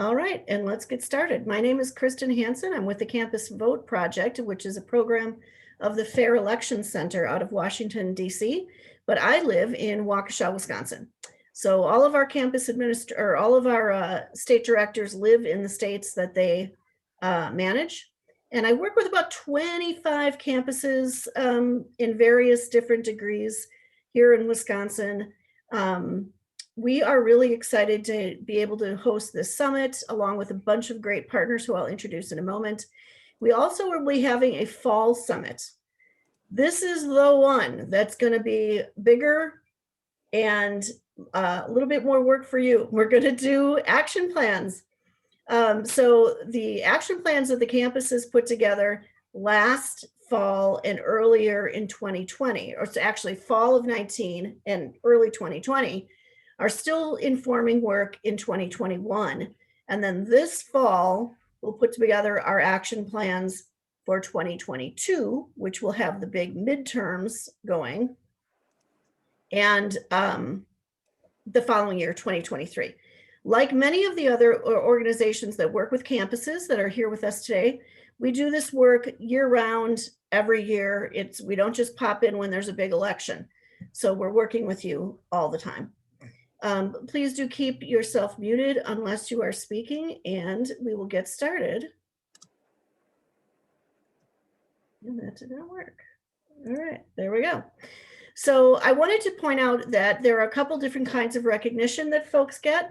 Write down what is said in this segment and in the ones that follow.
All right, and let's get started. My name is Kristen Hansen. I'm with the Campus Vote Project, which is a program of the Fair Election Center out of Washington, D.C., but I live in Waukesha, Wisconsin. So all of our all of our state directors live in the states that they manage. And I work with about 25 campuses in various different degrees here in Wisconsin. We are really excited to be able to host this summit along with a bunch of great partners who I'll introduce in a moment. We also will be having a fall summit. This is the one that's going to be bigger and a little bit more work for you. We're going to do action plans. So the action plans that the campuses put together last fall and earlier in 2020, or it's actually fall of 19 and early 2020, are still informing work in 2021. And then this fall, we'll put together our action plans for 2022, which will have the big midterms going, and the following year, 2023. Like many of the other organizations that work with campuses that are here with us today, we do this work year-round, every year. We don't just pop in when there's a big election. So we're working with you all the time. Please do keep yourself muted unless you are speaking, and we will get started. And that did not work. All right, there we go. So I wanted to point out that there are a couple different kinds of recognition that folks get.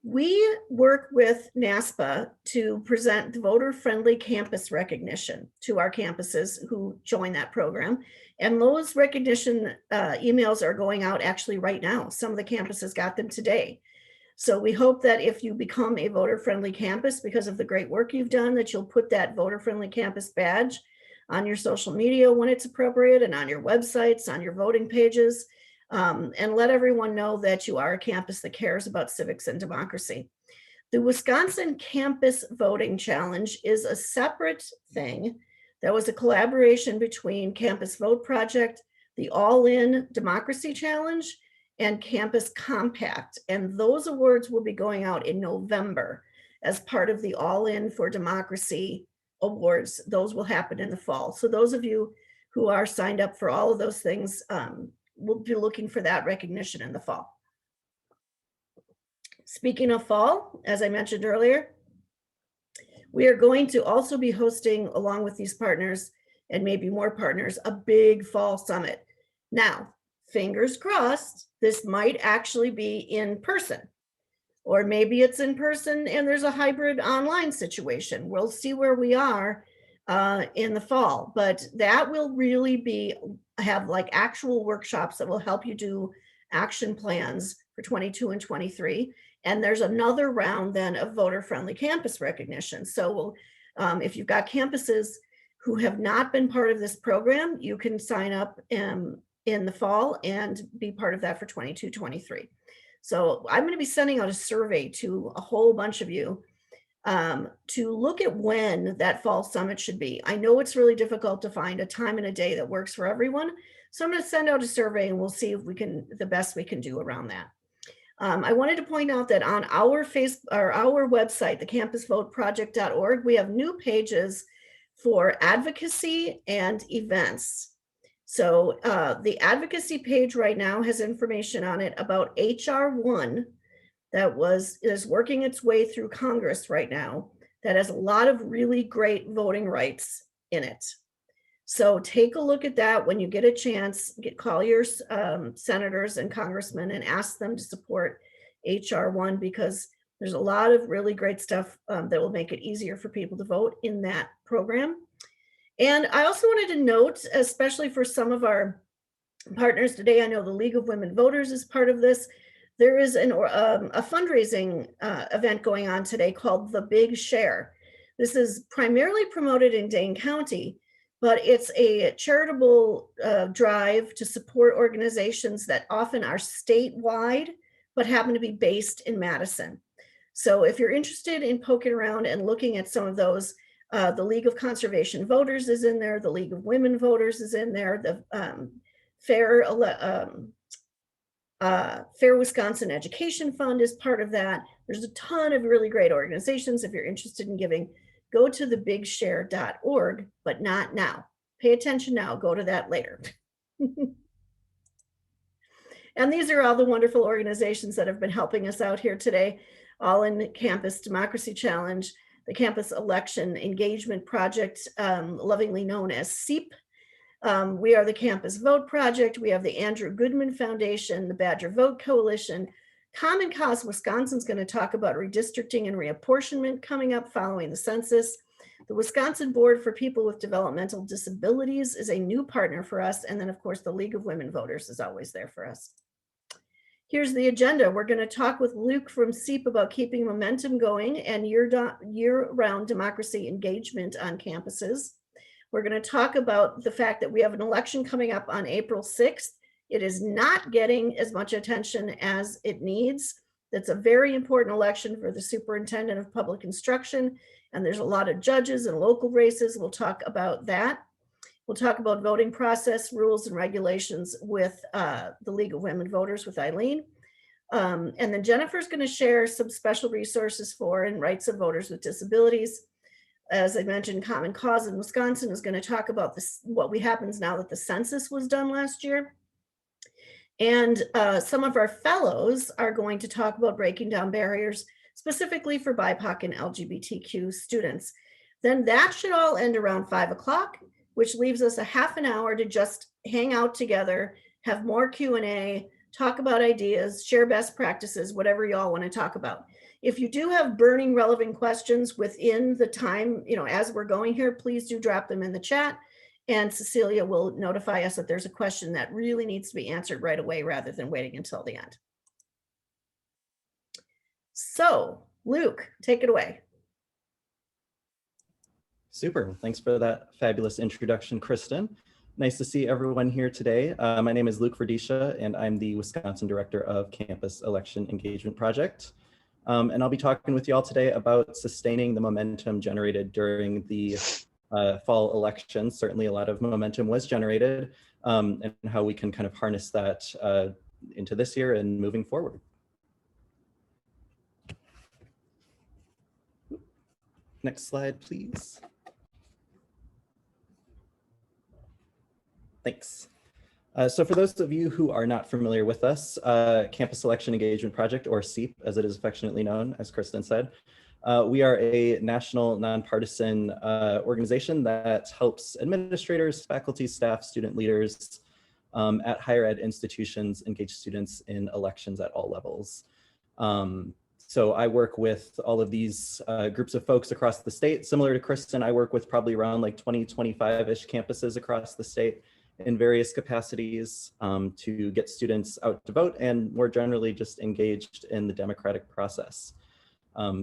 We work with NASPA to present the voter-friendly campus recognition to our campuses who join that program. And those recognition emails are going out actually right now. Some of the campuses got them today. So we hope that if you become a voter-friendly campus because of the great work you've done, that you'll put that voter-friendly campus badge on your social media when it's appropriate and on your websites, on your voting pages, and let everyone know that you are a campus that cares about civics and democracy. The Wisconsin Campus Voting Challenge is a separate thing that was a collaboration between Campus Vote Project, the All-In Democracy Challenge, and Campus Compact. And those awards will be going out in November as part of the All-In for Democracy awards. Those will happen in the fall. So those of you who are signed up for all of those things will be looking for that recognition in the fall. Speaking of fall, as I mentioned earlier, we are going to also be hosting, along with these partners and maybe more partners, a big fall summit. Now, fingers crossed, this might actually be in person. Or maybe it's in person and there's a hybrid online situation. We'll see where we are in the fall, but that will really have like actual workshops that will help you do action plans for 22 and 23. And there's another round then of voter-friendly campus recognition. So if you've got campuses who have not been part of this program, you can sign up in the fall and be part of that for 22, 23. So I'm going to be sending out a survey to a whole bunch of you to look at when that fall summit should be. I know it's really difficult to find a time and a day that works for everyone. So I'm going to send out a survey and we'll see if we can, the best we can do around that. I wanted to point out that on our website, the campusvoteproject.org, we have new pages for advocacy and events. So the advocacy page right now has information on it about HR 1 that is working its way through Congress right now that has a lot of really great voting rights in it. So take a look at that when you get a chance. Call your senators and congressmen and ask them to support HR 1 because there's a lot of really great stuff that will make it easier for people to vote in that program. And I also wanted to note, especially for some of our partners today, I know the League of Women Voters is part of this. There is a fundraising event going on today called The Big Share. This is primarily promoted in Dane County, but it's a charitable drive to support organizations that often are statewide, but happen to be based in Madison. So if you're interested in poking around and looking at some of those, the League of Conservation Voters is in there, the League of Women Voters is in there, the Fair Wisconsin Education Fund is part of that. There's a ton of really great organizations. If you're interested in giving, go to thebigshare.org, but not now. Pay attention now, go to that later. And these are all the wonderful organizations that have been helping us out here today, all in Campus Democracy Challenge, the Campus Election Engagement Project, lovingly known as CEAP. We are the Campus Vote Project. We have the Andrew Goodman Foundation, the Badger Vote Coalition. Common Cause Wisconsin's going to talk about redistricting and reapportionment coming up following the census. The Wisconsin Board for People with Developmental Disabilities is a new partner for us. And then, of course, the League of Women Voters is always there for us. Here's the agenda. We're going to talk with Luke from CEAP about keeping momentum going and year-round democracy engagement on campuses. We're going to talk about the fact that we have an election coming up on April 6th. It is not getting as much attention as it needs. That's a very important election for the superintendent of public instruction, and there's a lot of judges and local races. We'll talk about that. We'll talk about voting process, rules, and regulations with the League of Women Voters with Eileen. And then Jennifer's going to share some special resources for and rights of voters with disabilities. As I mentioned, Common Cause in Wisconsin is going to talk about this, what happens now that the census was done last year. And some of our fellows are going to talk about breaking down barriers, specifically for BIPOC and LGBTQ students. Then that should all end around 5 o'clock, which leaves us a half an hour to just hang out together, have more Q&A, talk about ideas, share best practices, whatever y'all want to talk about. If you do have burning relevant questions within the time, as we're going here, please do drop them in the chat, and Cecilia will notify us that there's a question that really needs to be answered right away rather than waiting until the end. So, Luke, take it away. Super. Thanks for that fabulous introduction, Kristen. Nice to see everyone here today. My name is Luke Verdisha, and I'm the Wisconsin Director of Campus Election Engagement Project. And I'll be talking with you all today about sustaining the momentum generated during the fall election. Certainly a lot of momentum was generated, and how we can kind of harness that into this year and moving forward. Next slide, please. Thanks. So for those of you who are not familiar with us, Campus Election Engagement Project, or CEAP, as it is affectionately known, as Kristen said, we are a national nonpartisan organization that helps administrators, faculty, staff, student leaders at higher ed institutions engage students in elections at all levels. So I work with all of these groups of folks across the state. Similar to Kristen, I work with probably around like 20, 25-ish campuses across the state in various capacities to get students out to vote and more generally just engaged in the democratic process.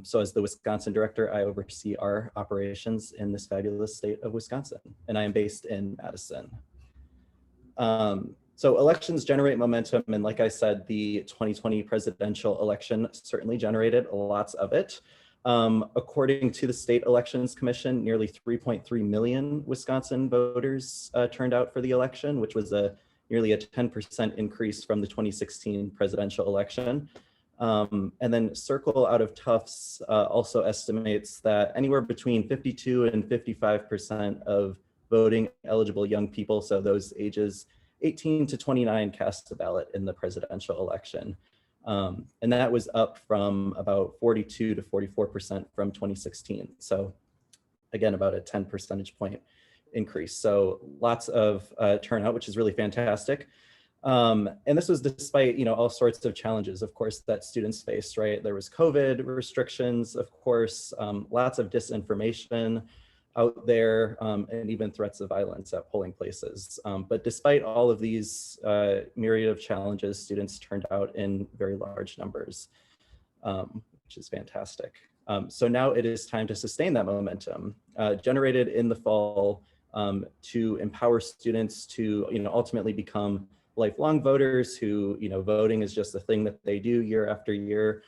So as the Wisconsin director, I oversee our operations in this fabulous state of Wisconsin, and I am based in Madison. So elections generate momentum, and like I said, the 2020 presidential election certainly generated lots of it. According to the State Elections Commission, nearly 3.3 million Wisconsin voters turned out for the election, which was nearly a 10% increase from the 2016 presidential election. And then Circle out of Tufts also estimates that anywhere between 52 and 55% of voting eligible young people, so those ages 18 to 29, cast a ballot in the presidential election. And that was up from about 42 to 44% from 2016. So again, about a 10 percentage point increase. So lots of turnout, which is really fantastic. And this was despite, all sorts of challenges, of course, that students faced, right? There was COVID restrictions, of course, lots of disinformation out there, and even threats of violence at polling places. But despite all of these myriad of challenges, students turned out in very large numbers, which is fantastic. So now it is time to sustain that momentum generated in the fall to empower students to, ultimately become lifelong voters who, voting is just a thing that they do year after year.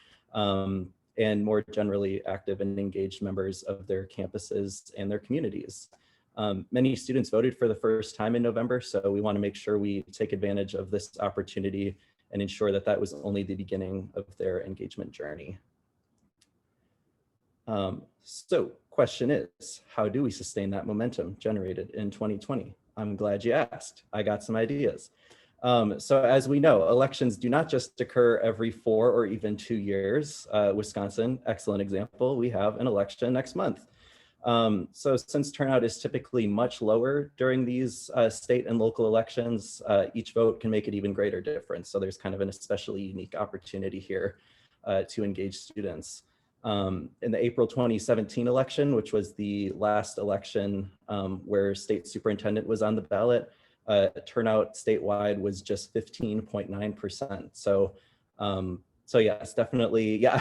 And more generally active and engaged members of their campuses and their communities. Many students voted for the first time in November, so we want to make sure we take advantage of this opportunity and ensure that that was only the beginning of their engagement journey. So question is, how do we sustain that momentum generated in 2020? I'm glad you asked. I got some ideas. So as we know, elections do not just occur every 4 or even 2 years. Wisconsin, excellent example, we have an election next month. So since turnout is typically much lower during these state and local elections, each vote can make an even greater difference. So there's kind of an especially unique opportunity here to engage students. In the April 2017 election, which was the last election where state superintendent was on the ballot, turnout statewide was just 15.9%. So yes, definitely, yeah,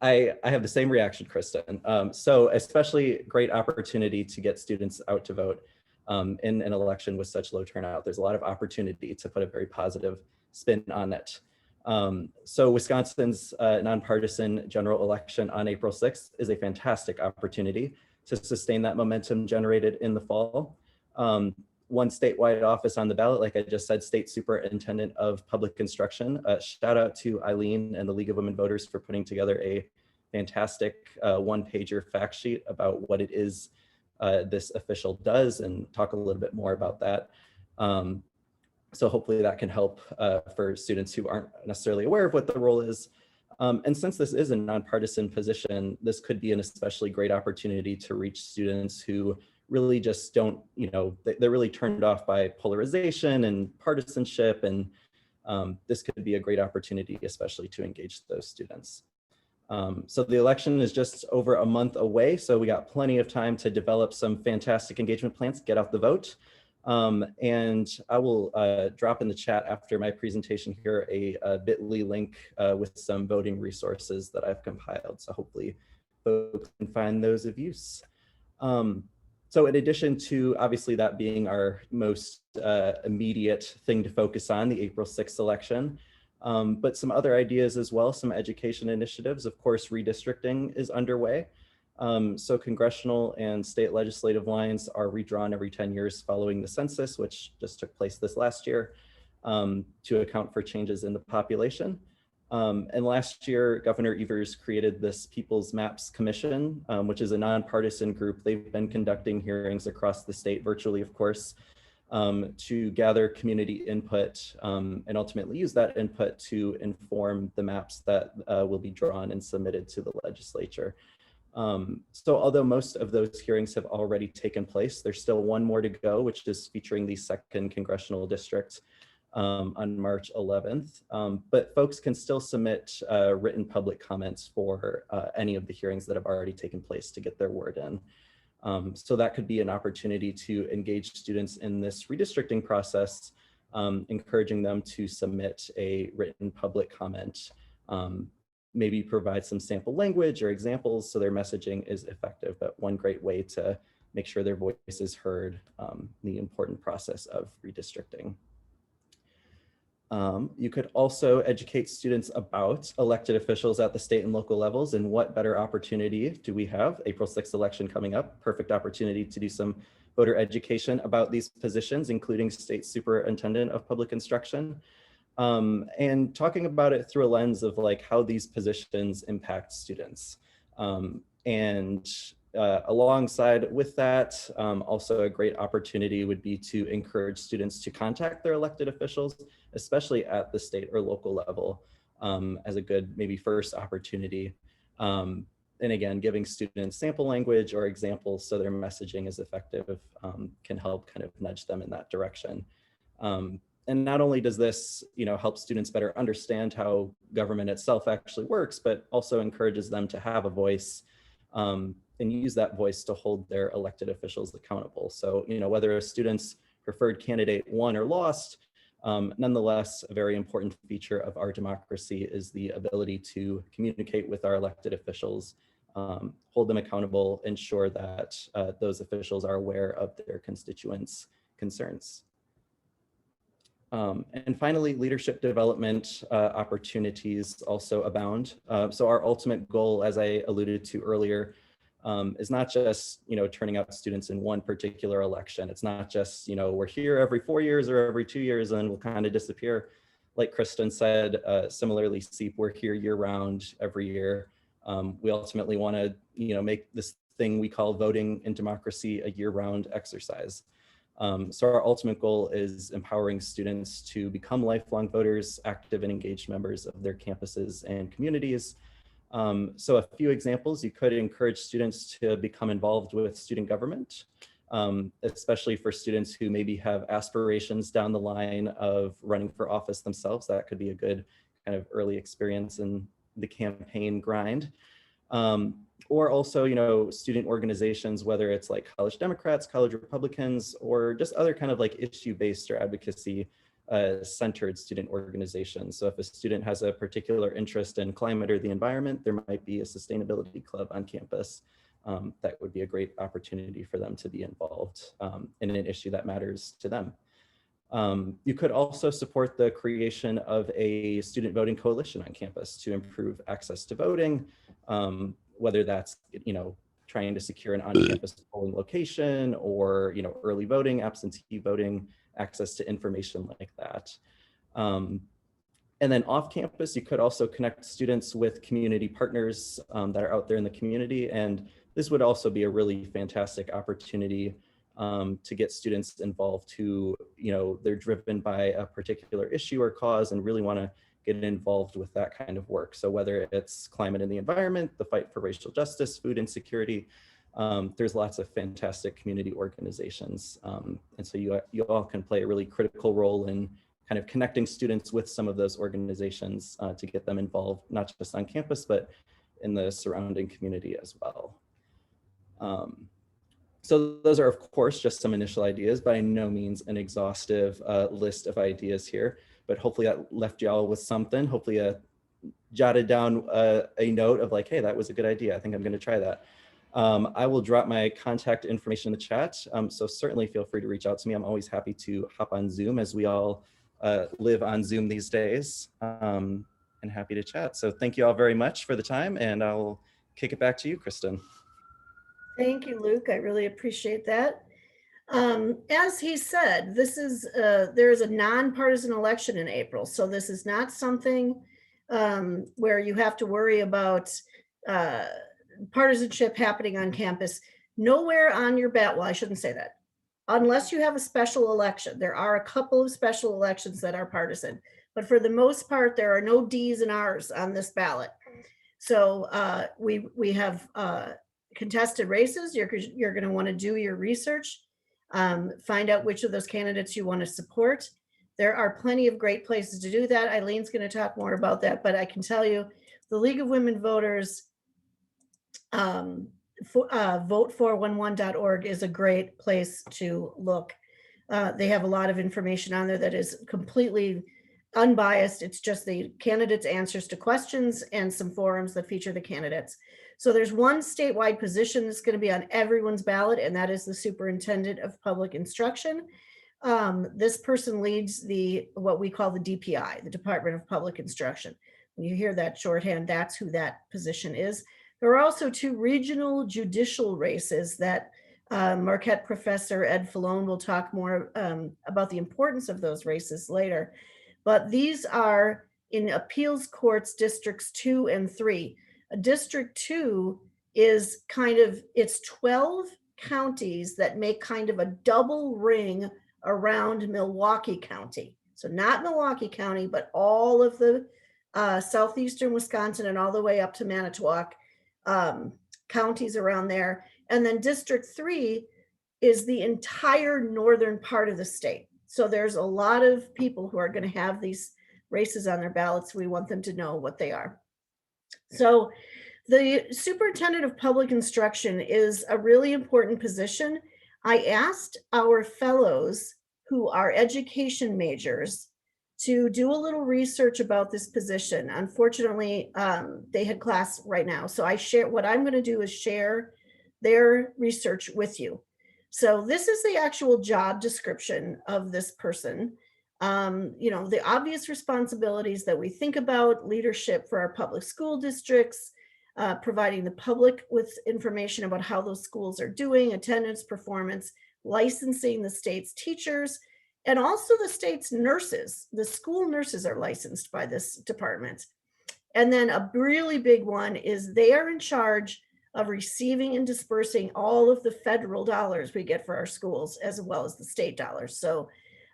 I have the same reaction, Kristen. So especially great opportunity to get students out to vote in an election with such low turnout. There's a lot of opportunity to put a very positive spin on it. So Wisconsin's nonpartisan general election on April 6th is a fantastic opportunity to sustain that momentum generated in the fall. One statewide office on the ballot, like I just said, State Superintendent of Public Instruction. Shout out to Eileen and the League of Women Voters for putting together a fantastic one-pager fact sheet about what it is this official does, and talk a little bit more about that. So hopefully that can help for students who aren't necessarily aware of what the role is. And since this is a nonpartisan position, this could be an especially great opportunity to reach students who really just don't, they're really turned off by polarization and partisanship. And this could be a great opportunity, especially to engage those students. So the election is just over a month away. So we got plenty of time to develop some fantastic engagement plans, get out the vote. And I will drop in the chat after my presentation here a bit.ly link with some voting resources that I've compiled. So hopefully folks can find those of use. So in addition to obviously that being our most immediate thing to focus on, the April 6th election, but some other ideas as well, some education initiatives. Of course, redistricting is underway. So congressional and state legislative lines are redrawn every 10 years following the census, which just took place this last year, to account for changes in the population. And last year, Governor Evers created this People's Maps Commission, which is a nonpartisan group. They've been conducting hearings across the state, virtually, of course, to gather community input and ultimately use that input to inform the maps that will be drawn and submitted to the legislature. So although most of those hearings have already taken place, there's still one more to go, which is featuring the 2nd congressional district on March 11th. But folks can still submit written public comments for any of the hearings that have already taken place to get their word in. So that could be an opportunity to engage students in this redistricting process, encouraging them to submit a written public comment, maybe provide some sample language or examples so their messaging is effective. But one great way to make sure their voice is heard in the important process of redistricting. You could also educate students about elected officials at the state and local levels, and what better opportunity do we have? April 6th election coming up, perfect opportunity to do some voter education about these positions, including State Superintendent of Public Instruction, and talking about it through a lens of like how these positions impact students. Alongside with that, also a great opportunity would be to encourage students to contact their elected officials, especially at the state or local level, as a good maybe first opportunity. And again, giving students sample language or examples so their messaging is effective can help kind of nudge them in that direction. And not only does this, help students better understand how government itself actually works, but also encourages them to have a voice and use that voice to hold their elected officials accountable. So, whether a student's preferred candidate won or lost, nonetheless, a very important feature of our democracy is the ability to communicate with our elected officials, hold them accountable, ensure that those officials are aware of their constituents' concerns. And finally, leadership development opportunities also abound. So our ultimate goal, as I alluded to earlier, is not just, turning out students in one particular election. It's not just, we're here every 4 years or every 2 years and we'll kind of disappear. like Kristen said, similarly, SEEP, we're here year round every year. We ultimately want to, make this thing we call voting in democracy a year-round exercise. So our ultimate goal is empowering students to become lifelong voters, active and engaged members of their campuses and communities. So a few examples: you could encourage students to become involved with student government, especially for students who maybe have aspirations down the line of running for office themselves. That could be a good kind of early experience in the campaign grind. Or also, student organizations, whether it's like college Democrats, college Republicans, or just other kind of like issue-based or advocacy centered student organizations. So if a student has a particular interest in climate or the environment, there might be a sustainability club on campus. That would be a great opportunity for them to be involved in an issue that matters to them. You could also support the creation of a student voting coalition on campus to improve access to voting, whether that's, trying to secure an on-campus polling location or, early voting, absentee voting, access to information like that. And then off campus, you could also connect students with community partners that are out there in the community. And this would also be a really fantastic opportunity to get students involved who, they're driven by a particular issue or cause and really want to get involved with that kind of work. So whether it's climate and the environment, the fight for racial justice, food insecurity, there's lots of fantastic community organizations. And so you all can play a really critical role in kind of connecting students with some of those organizations to get them involved, not just on campus, but in the surrounding community as well. So those are, of course, just some initial ideas, by no means an exhaustive list of ideas here, but hopefully that left y'all with something. Hopefully jotted down a note of like, hey, that was a good idea. I think I'm going to try that. I will drop my contact information in the chat. So certainly feel free to reach out to me. I'm always happy to hop on Zoom, as we all live on Zoom these days, and happy to chat. So thank you all very much for the time, and I'll kick it back to you, Kristen. Thank you, Luke. I really appreciate that. As he said, there is a nonpartisan election in April. So this is not something where you have to worry about partisanship happening on campus. Nowhere on your ballot, well, I shouldn't say that. Unless you have a special election. There are a couple of special elections that are partisan, but for the most part, there are no D's and R's on this ballot. So we have contested races. You're going to want to do your research, find out which of those candidates you want to support. There are plenty of great places to do that. Eileen's going to talk more about that, but I can tell you the League of Women Voters vote411.org is a great place to look. They have a lot of information on there that is completely unbiased. It's just the candidates' answers to questions and some forums that feature the candidates. So there's one statewide position that's going to be on everyone's ballot, and that is the Superintendent of Public Instruction. This person leads what we call the DPI, the Department of Public Instruction. When you hear that shorthand, that's who that position is. There are also two regional judicial races that Marquette professor Ed Falone will talk more about the importance of those races later. But these are in appeals courts districts 2 and 3. District 2 is it's 12 counties that make kind of a double ring around Milwaukee County. So not Milwaukee County, but all of the southeastern Wisconsin and all the way up to Manitowoc counties around there. And then District 3 is the entire northern part of the state. So there's a lot of people who are going to have these races on their ballots. We want them to know what they are. So the Superintendent of Public Instruction is a really important position. I asked our fellows who are education majors to do a little research about this position. Unfortunately, they had class right now. So what I'm going to do is share their research with you. So this is the actual job description of this person. The obvious responsibilities that we think about: leadership for our public school districts, providing the public with information about how those schools are doing, attendance, performance, licensing the state's teachers, And also the state's nurses, the school nurses are licensed by this department. And then a really big one is they are in charge of receiving and dispersing all of the federal dollars we get for our schools, as well as the state dollars. So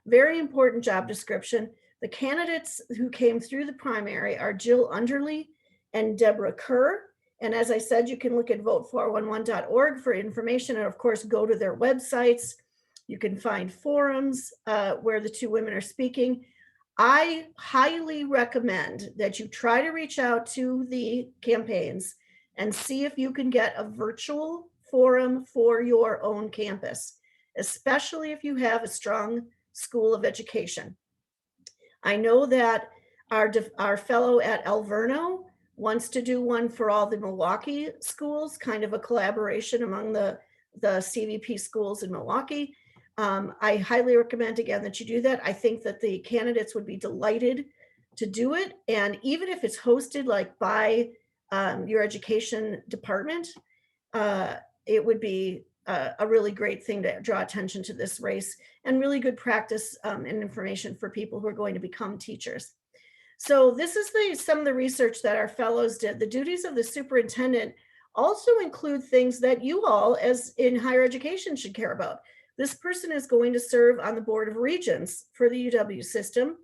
very important job description. The candidates who came through the primary are Jill Underly and Deborah Kerr. And as I said, you can look at vote411.org for information, and of course, go to their websites. You can find forums where the two women are speaking. I highly recommend that you try to reach out to the campaigns and see if you can get a virtual forum for your own campus, especially if you have a strong school of education. I know that our fellow at Alverno wants to do one for all the Milwaukee schools, kind of a collaboration among the CVP schools in Milwaukee. I highly recommend again that you do that. I think that the candidates would be delighted to do it. And even if it's hosted like by your education department, it would be a really great thing to draw attention to this race, and really good practice and information for people who are going to become teachers. So this is some of the research that our fellows did. The duties of the superintendent also include things that you all as in higher education should care about. This person is going to serve on the Board of Regents for the UW system,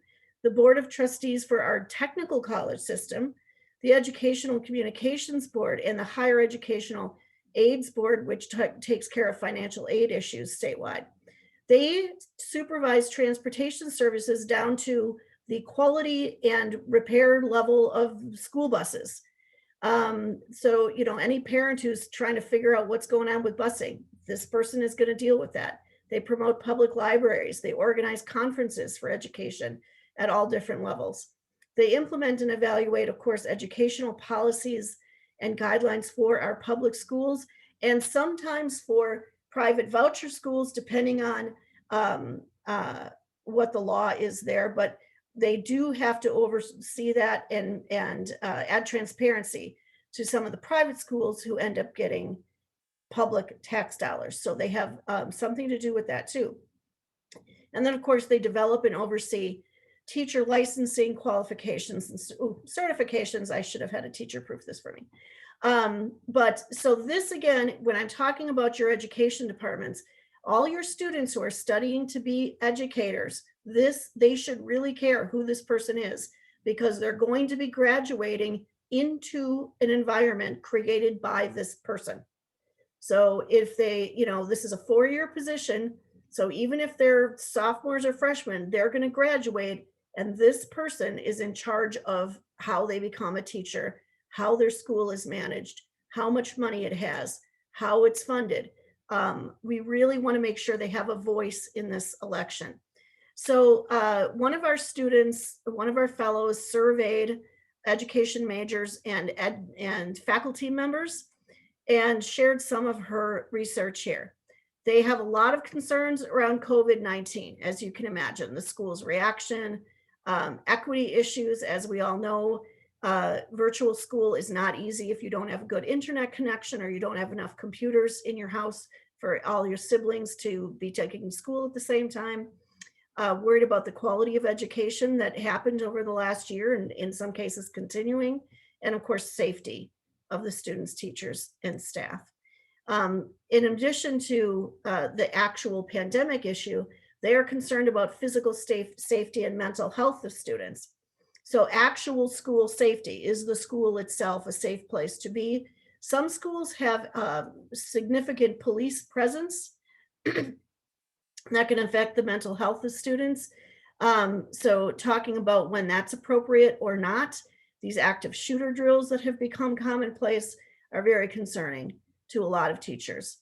the Board of Trustees for our technical college system, the Educational Communications Board, and the Higher Educational AIDS Board, which takes care of financial aid issues statewide. They supervise transportation services down to the quality and repair level of school buses. So, you know, any parent who's trying to figure out what's going on with busing, this person is going to deal with that. They promote public libraries. They organize conferences for education at all different levels. They implement and evaluate, of course, educational policies and guidelines for our public schools, and sometimes for private voucher schools, depending on what the law is there. But they do have to oversee that and add transparency to some of the private schools who end up getting public tax dollars. So they have something to do with that too. And then of course they develop and oversee teacher licensing qualifications and certifications. I should have had a teacher proof this for me. But so this again, when I'm talking about your education departments, all your students who are studying to be educators, they should really care who this person is, because they're going to be graduating into an environment created by this person. So if they, you know, this is a 4-year position. So even if they're sophomores or freshmen, they're going to graduate, and this person is in charge of how they become a teacher, how their school is managed, how much money it has, how it's funded. We really want to make sure they have a voice in this election. So one of our students, one of our fellows surveyed education majors and faculty members and shared some of her research here. They have a lot of concerns around COVID-19, as you can imagine, the school's reaction, equity issues. As we all know, virtual school is not easy if you don't have a good internet connection or you don't have enough computers in your house for all your siblings to be taking school at the same time. Worried about the quality of education that happened over the last year, and in some cases continuing, and of course, safety of the students, teachers, and staff. In addition to the actual pandemic issue, they are concerned about physical safety and mental health of students. So actual school safety, is the school itself a safe place to be? Some schools have significant police presence that can affect the mental health of students. So talking about when that's appropriate or not, these active shooter drills that have become commonplace are very concerning to a lot of teachers.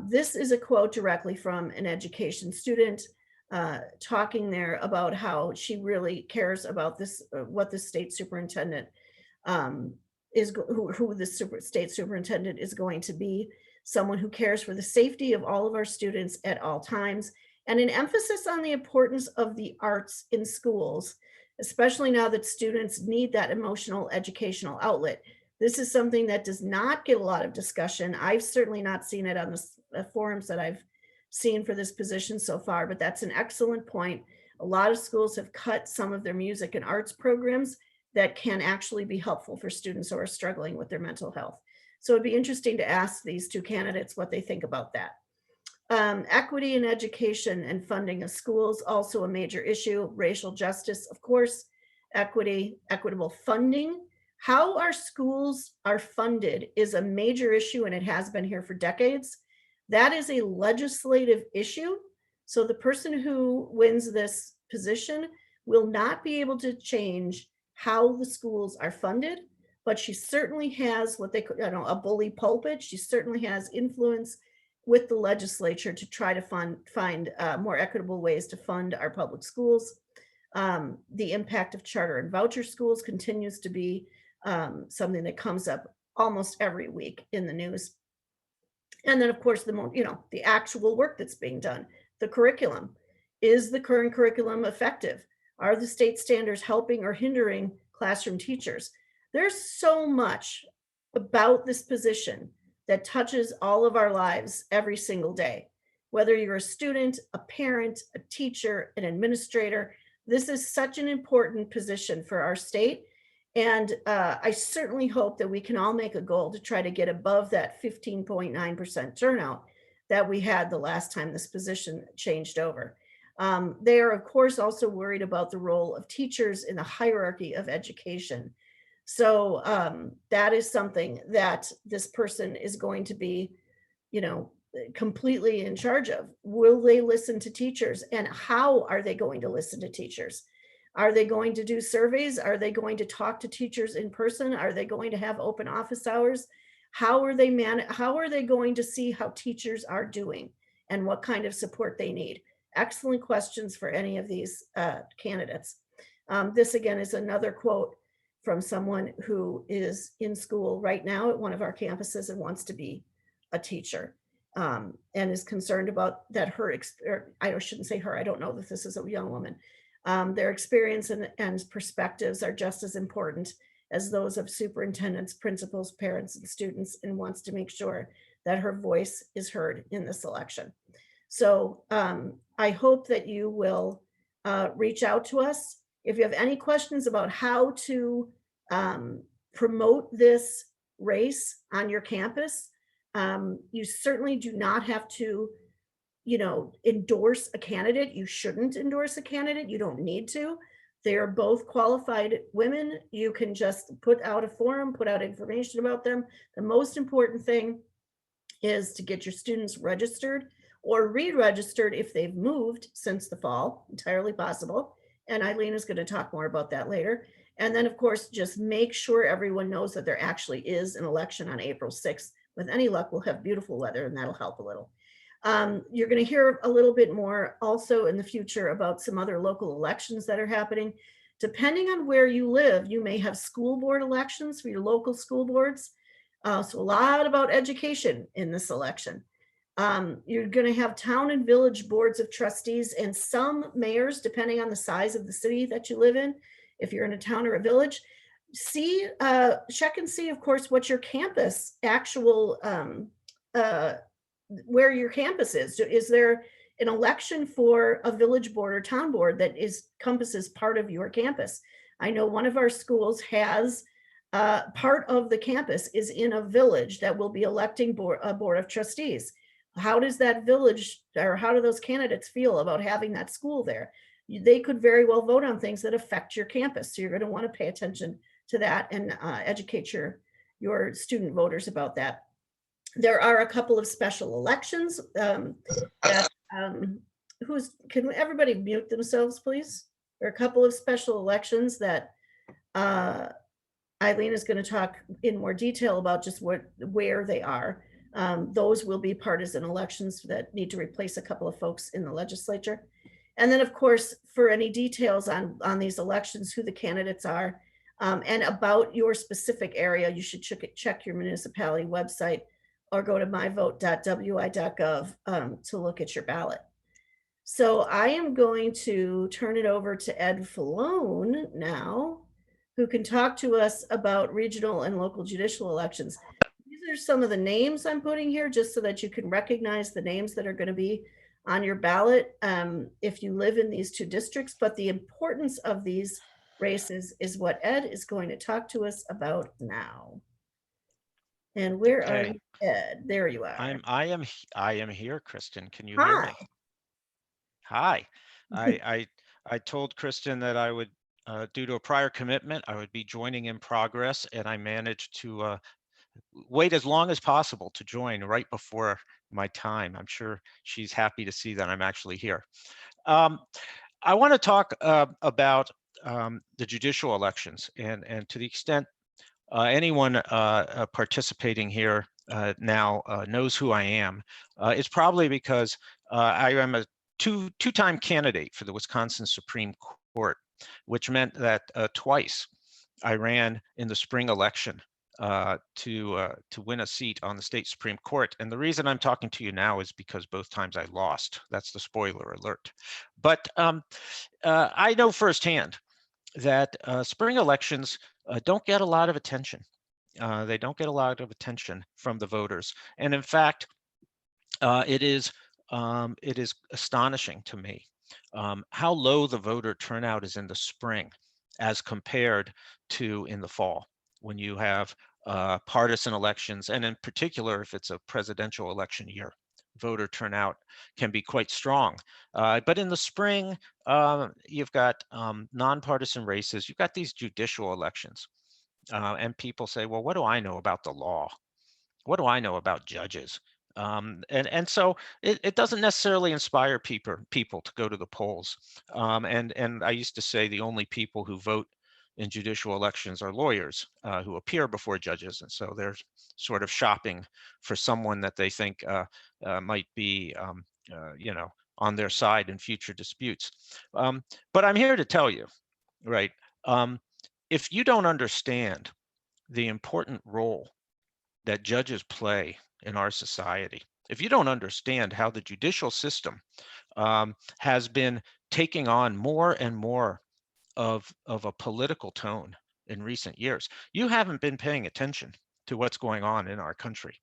This is a quote directly from an education student talking there about how she really cares about this, what the state superintendent who the state superintendent is going to be, someone who cares for the safety of all of our students at all times, and an emphasis on the importance of the arts in schools, especially now that students need that emotional educational outlet. This is something that does not get a lot of discussion. I've certainly not seen it on the forums that I've seen for this position so far, but that's an excellent point. A lot of schools have cut some of their music and arts programs that can actually be helpful for students who are struggling with their mental health. So it'd be interesting to ask these two candidates what they think about that. Equity in education and funding of schools, also a major issue. Racial justice, of course, equity, equitable funding. How our schools are funded is a major issue, and it has been here for decades. That is a legislative issue. So the person who wins this position will not be able to change how the schools are funded, but she certainly has what they call, a bully pulpit. She certainly has influence with the legislature to try to find more equitable ways to fund our public schools. The impact of charter and voucher schools continues to be something that comes up almost every week in the news. And then, of course, the actual work that's being done, the curriculum. Is the current curriculum effective? Are the state standards helping or hindering classroom teachers? There's so much about this position that touches all of our lives every single day. Whether you're a student, a parent, a teacher, an administrator, this is such an important position for our state. And I certainly hope that we can all make a goal to try to get above that 15.9% turnout that we had the last time this position changed over. They are, of course, also worried about the role of teachers in the hierarchy of education. So that is something that this person is going to be, completely in charge of. Will they listen to teachers, and how are they going to listen to teachers? Are they going to do surveys? Are they going to talk to teachers in person? Are they going to have open office hours? How are they going to see how teachers are doing and what kind of support they need? Excellent questions for any of these candidates. This again is another quote from someone who is in school right now at one of our campuses and wants to be a teacher, and is concerned about that I shouldn't say her, I don't know that this is a young woman. Their experience and perspectives are just as important as those of superintendents, principals, parents, and students, and wants to make sure that her voice is heard in this election. So I hope that you will reach out to us. If you have any questions about how to promote this race on your campus, you certainly do not have to, endorse a candidate. You shouldn't endorse a candidate. You don't need to. They are both qualified women. You can just put out a forum, put out information about them. The most important thing is to get your students registered or re-registered if they've moved since the fall, entirely possible. And Eileen is going to talk more about that later. And then, of course, just make sure everyone knows that there actually is an election on April 6th. With any luck, we'll have beautiful weather, and that'll help a little. You're going to hear a little bit more also in the future about some other local elections that are happening. Depending on where you live, you may have school board elections for your local school boards. So a lot about education in this election. You're going to have town and village boards of trustees and some mayors, depending on the size of the city that you live in. If you're in a town or a village, check and see, of course, what your campus actual, where your campus is. Is there an election for a village board or town board that encompasses part of your campus? I know one of our schools has part of the campus is in a village that will be electing a board of trustees. How does that village, or how do those candidates feel about having that school there? They could very well vote on things that affect your campus. So you're going to want to pay attention to that and educate your student voters about that. There are a couple of special elections can everybody mute themselves, please? There are a couple of special elections that Eileen is going to talk in more detail about, just where they are. Those will be partisan elections that need to replace a couple of folks in the legislature. And then, of course, for any details on these elections, who the candidates are, and about your specific area, you should check your municipality website or go to myvote.wi.gov to look at your ballot. So I am going to turn it over to Ed Falone now, who can talk to us about regional and local judicial elections. These are some of the names I'm putting here just so that you can recognize the names that are going to be on your ballot if you live in these two districts, but the importance of these races is what Ed is going to talk to us about now. And where are Okay, you, Ed? There you are. I am here, Kristen. Can you hear Hi. me? Hi. I told Kristen that I would, due to a prior commitment, I would be joining in progress, and I managed to wait as long as possible to join right before my time. I'm sure she's happy to see that I'm actually here. Um, I want to talk about the judicial elections, and to the extent anyone participating here now knows who I am. It's probably because I am a two-time candidate for the Wisconsin Supreme Court, which meant that twice I ran in the spring election to win a seat on the state Supreme Court. And the reason I'm talking to you now is because both times I lost. That's the spoiler alert. But I know firsthand that spring elections don't get a lot of attention. They don't get a lot of attention from the voters. And in fact, it is astonishing to me how low the voter turnout is in the spring as compared to in the fall, when you have partisan elections, and in particular, if it's a presidential election year, voter turnout can be quite strong. But in the spring, you've got nonpartisan races, you've got these judicial elections. And people say, well, what do I know about the law? What do I know about judges? And so it doesn't necessarily inspire people to go to the polls. And I used to say the only people who vote in judicial elections are lawyers who appear before judges, and so they're sort of shopping for someone that they think might be, on their side in future disputes. But I'm here to tell you, right? If you don't understand the important role that judges play in our society, if you don't understand how the judicial system has been taking on more and more of a political tone in recent years, you haven't been paying attention to what's going on in our country.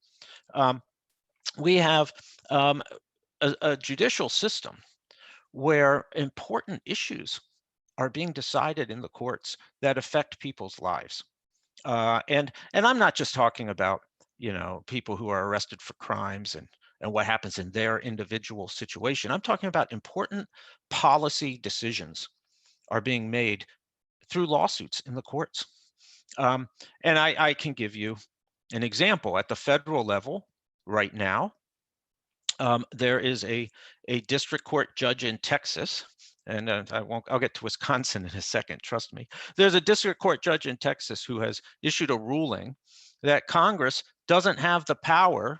We have a judicial system where important issues are being decided in the courts that affect people's lives. And I'm not just talking about, people who are arrested for crimes and what happens in their individual situation. I'm talking about important policy decisions are being made through lawsuits in the courts. And I can give you an example. At the federal level right now, there is a district court judge in Texas, and I'll get to Wisconsin in a second, trust me. There's a district court judge in Texas who has issued a ruling that Congress doesn't have the power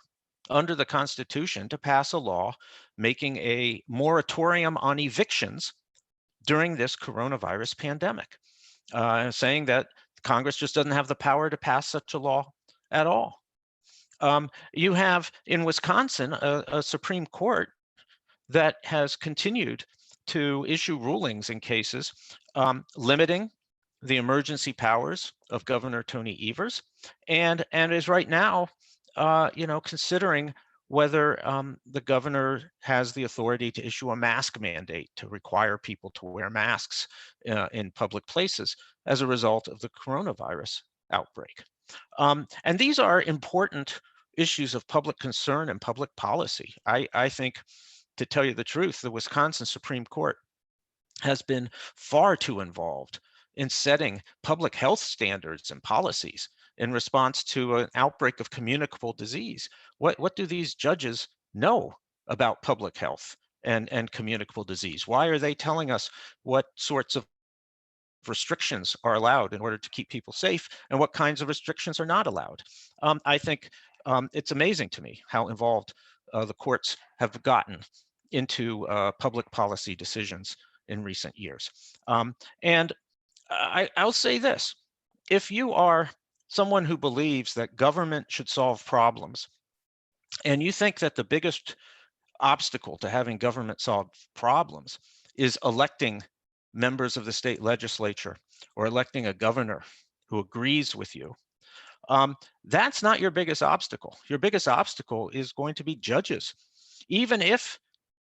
under the Constitution to pass a law making a moratorium on evictions during this coronavirus pandemic, saying that Congress just doesn't have the power to pass such a law at all. You have in Wisconsin a Supreme Court that has continued to issue rulings in cases limiting the emergency powers of Governor Tony Evers, and is right now, considering whether the governor has the authority to issue a mask mandate to require people to wear masks in public places as a result of the coronavirus outbreak. And these are important issues of public concern and public policy. I think, to tell you the truth, the Wisconsin Supreme Court has been far too involved in setting public health standards and policies in response to an outbreak of communicable disease. What do these judges know about public health and communicable disease? Why are they telling us what sorts of restrictions are allowed in order to keep people safe and what kinds of restrictions are not allowed? I think it's amazing to me how involved the courts have gotten into public policy decisions in recent years. And I'll say this: if you are someone who believes that government should solve problems, and you think that the biggest obstacle to having government solve problems is electing members of the state legislature or electing a governor who agrees with you, that's not your biggest obstacle. Your biggest obstacle is going to be judges. Even if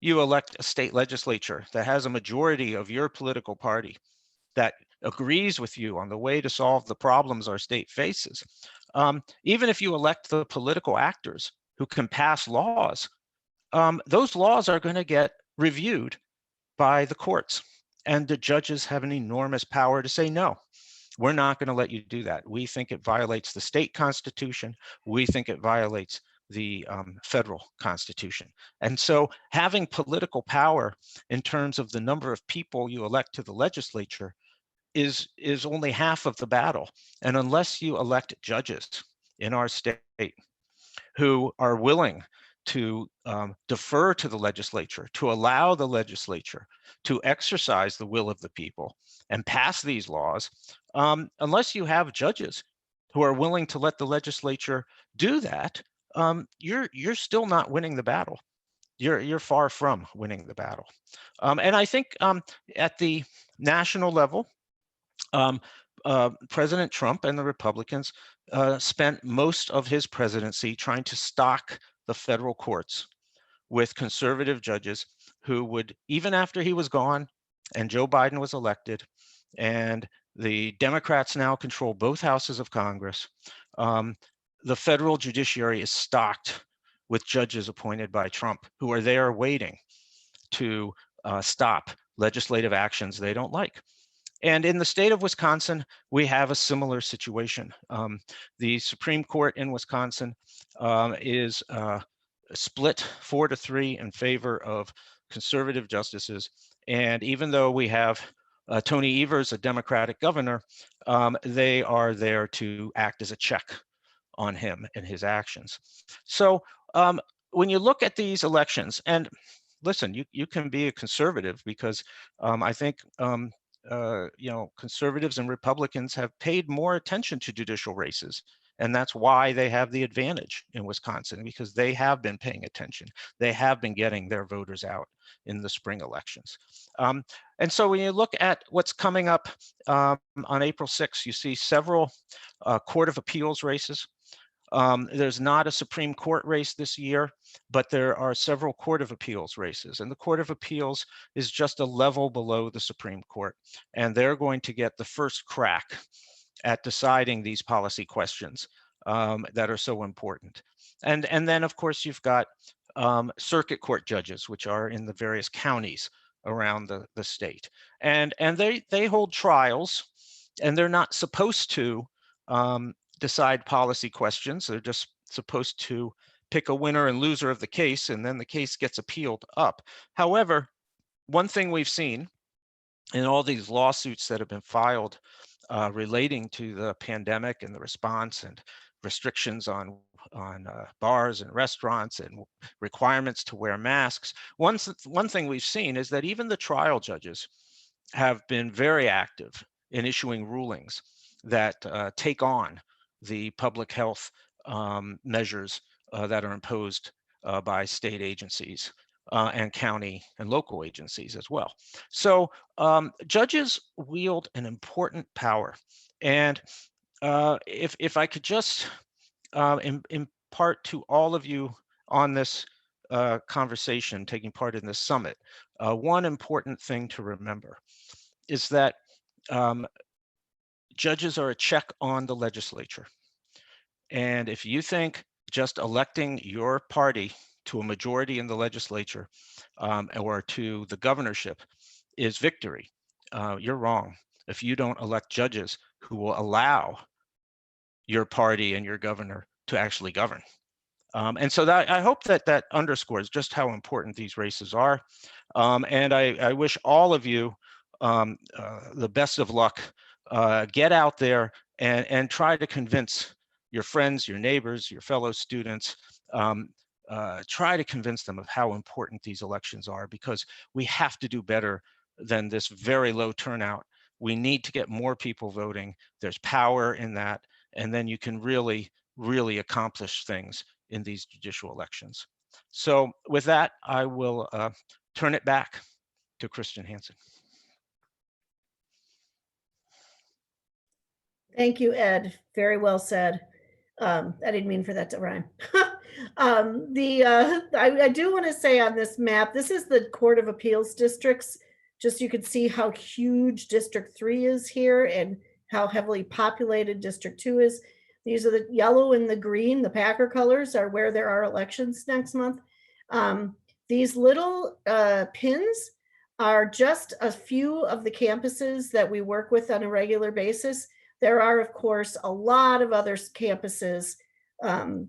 you elect a state legislature that has a majority of your political party that agrees with you on the way to solve the problems our state faces, even if you elect the political actors who can pass laws, those laws are going to get reviewed by the courts. And the judges have an enormous power to say, no, we're not going to let you do that. We think it violates the state constitution. We think it violates the federal constitution. And so having political power in terms of the number of people you elect to the legislature is only half of the battle. And unless you elect judges in our state who are willing to defer to the legislature, to allow the legislature to exercise the will of the people and pass these laws, unless you have judges who are willing to let the legislature do that, you're still not winning the battle. You're far from winning the battle. And I think at the national level, President Trump and the Republicans spent most of his presidency trying to stock the federal courts with conservative judges who would, even after he was gone and Joe Biden was elected, and the Democrats now control both houses of Congress, the federal judiciary is stocked with judges appointed by Trump who are there waiting to stop legislative actions they don't like. And in the state of Wisconsin, we have a similar situation. The Supreme Court in Wisconsin is split 4-3 in favor of conservative justices. And even though we have Tony Evers, a Democratic governor, they are there to act as a check on him and his actions. So when you look at these elections, and listen, you can be a conservative because I think conservatives and Republicans have paid more attention to judicial races. And that's why they have the advantage in Wisconsin, because they have been paying attention. They have been getting their voters out in the spring elections. And so when you look at what's coming up on April 6th, you see several Court of Appeals races. There's not a Supreme Court race this year, but there are several Court of Appeals races. And the Court of Appeals is just a level below the Supreme Court. And they're going to get the first crack at deciding these policy questions that are so important. And then, of course, you've got circuit court judges, which are in the various counties around the state. And they hold trials, and they're not supposed to decide policy questions. They're just supposed to pick a winner and loser of the case, and then the case gets appealed up. However, one thing we've seen in all these lawsuits that have been filed relating to the pandemic and the response and restrictions on bars and restaurants and requirements to wear masks, one thing we've seen is that even the trial judges have been very active in issuing rulings that take on the public health measures that are imposed by state agencies and county and local agencies as well. So judges wield an important power. And if I could just impart to all of you on this conversation, taking part in this summit, one important thing to remember is that judges are a check on the legislature. And if you think just electing your party to a majority in the legislature or to the governorship is victory, you're wrong. If you don't elect judges who will allow your party and your governor to actually govern. And so that, I hope that underscores just how important these races are. And I wish all of you the best of luck. Get out there and try to convince your friends, your neighbors, your fellow students, try to convince them of how important these elections are, because we have to do better than this very low turnout. We need to get more people voting. There's power in that. And then you can really, really accomplish things in these judicial elections. So with that, I will turn it back to Christian Hansen. Thank you, Ed. Very well said. I didn't mean for that to rhyme. I do want to say on this map, this is the Court of Appeals districts. Just you can see how huge District 3 is here and how heavily populated District 2 is. These are the yellow and the green, the Packer colors are where there are elections next month. These little pins are just a few of the campuses that we work with on a regular basis. There are, of course, a lot of other campuses of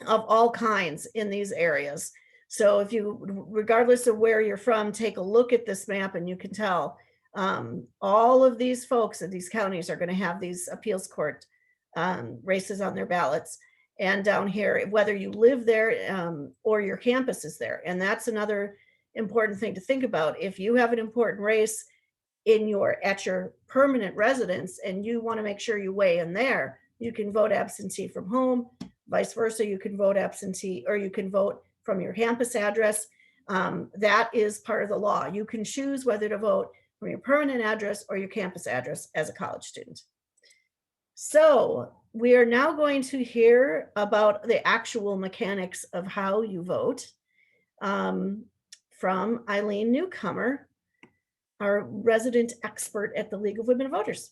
all kinds in these areas. So if you, regardless of where you're from, take a look at this map and you can tell all of these folks in these counties are going to have these appeals court races on their ballots. And down here, whether you live there or your campus is there. And that's another important thing to think about. If you have an important race at your permanent residence and you want to make sure you weigh in there, you can vote absentee from home. Vice versa, you can vote absentee or you can vote from your campus address. That is part of the law. You can choose whether to vote from your permanent address or your campus address as a college student. So we are now going to hear about the actual mechanics of how you vote from Eileen Newcomer, our resident expert at the League of Women Voters.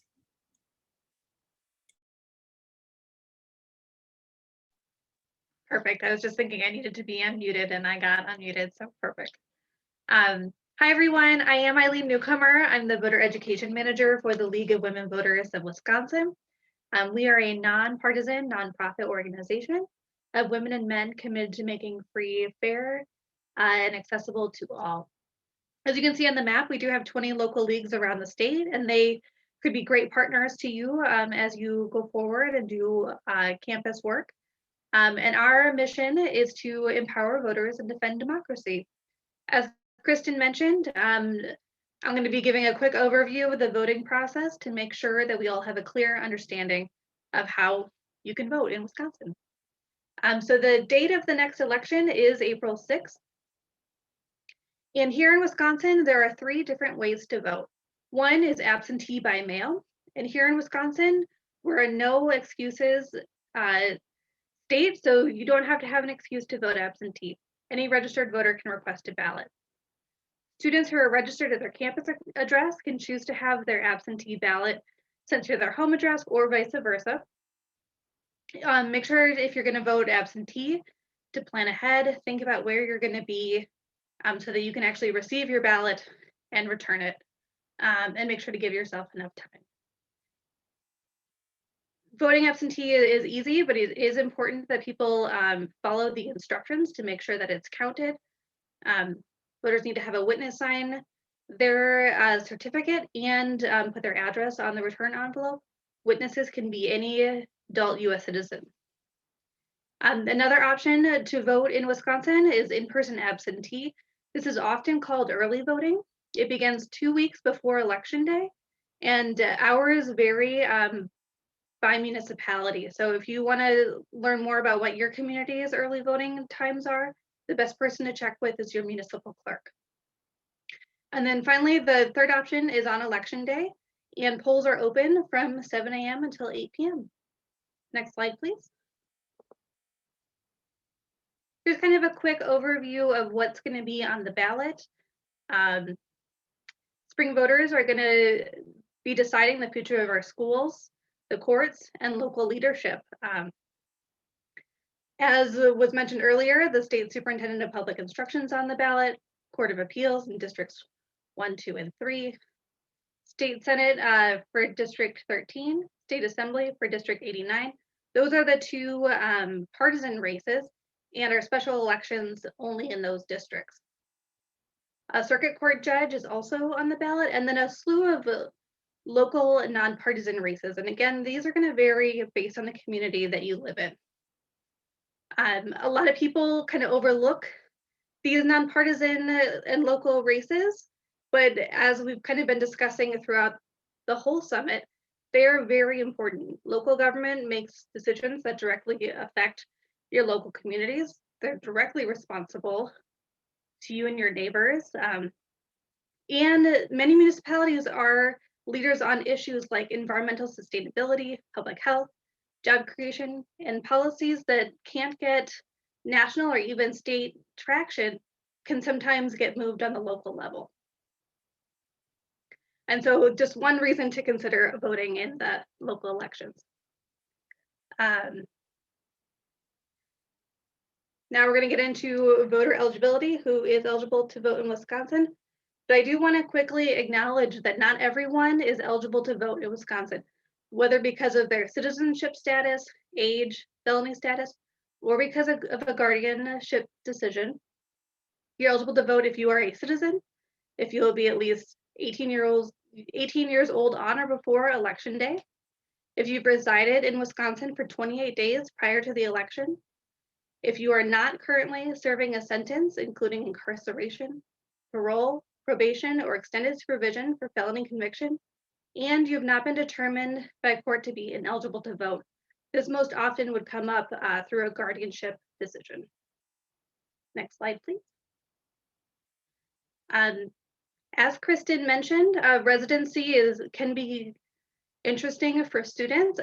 Perfect. I was just thinking I needed to be unmuted and I got unmuted, so perfect. Hi, everyone. I am Eileen Newcomer. I'm the Voter Education Manager for the League of Women Voters of Wisconsin. We are a nonpartisan, nonprofit organization of women and men committed to making free, fair, and accessible to all. As you can see on the map, we do have 20 local leagues around the state, and they could be great partners to you as you go forward and do campus work. And our mission is to empower voters and defend democracy. As Kristen mentioned, I'm going to be giving a quick overview of the voting process to make sure that we all have a clear understanding of how you can vote in Wisconsin. So the date of the next election is April 6th. And here in Wisconsin, there are 3 different ways to vote. One is absentee by mail. And here in Wisconsin, we're a no excuses state, so you don't have to have an excuse to vote absentee. Any registered voter can request a ballot. Students who are registered at their campus address can choose to have their absentee ballot sent to their home address or vice versa. Make sure if you're going to vote absentee to plan ahead, think about where you're going to be so that you can actually receive your ballot and return it, and make sure to give yourself enough time. Voting absentee is easy, but it is important that people follow the instructions to make sure that it's counted. Voters need to have a witness sign their certificate and put their address on the return envelope. Witnesses can be any adult US citizen. Another option to vote in Wisconsin is in-person absentee. This is often called early voting. It begins 2 weeks before Election Day, and hours vary by municipality. So if you want to learn more about what your community's early voting times are, the best person to check with is your municipal clerk. And then finally, the third option is on Election Day, and polls are open from 7 a.m. until 8 p.m. Next slide, please. Here's kind of a quick overview of what's going to be on the ballot. Spring voters are going to be deciding the future of our schools, the courts, and local leadership. As was mentioned earlier, the state superintendent of public instruction's on the ballot, Court of Appeals in districts 1, 2, and 3, state senate for district 13, state assembly for district 89. Those are the 2 partisan races, and our special elections only in those districts. A circuit court judge is also on the ballot, and then a slew of local and nonpartisan races. And again, these are going to vary based on the community that you live in. A lot of people kind of overlook these nonpartisan and local races, but as we've kind of been discussing throughout the whole summit, they're very important. Local government makes decisions that directly affect your local communities. They're directly responsible to you and your neighbors. And many municipalities are leaders on issues like environmental sustainability, public health, job creation, and policies that can't get national or even state traction can sometimes get moved on the local level. And so just one reason to consider voting in the local elections. Now we're going to get into voter eligibility, who is eligible to vote in Wisconsin. But I do want to quickly acknowledge that not everyone is eligible to vote in Wisconsin, whether because of their citizenship status, age, felony status, or because of a guardianship decision. You're eligible to vote if you are a citizen, if you will be at least 18 years old on or before Election Day, if you've resided in Wisconsin for 28 days prior to the election, if you are not currently serving a sentence, including incarceration, parole, probation, or extended supervision for felony conviction, and you have not been determined by court to be ineligible to vote. This most often would come up through a guardianship decision. Next slide, please. As Kristen mentioned, residency can be interesting for students.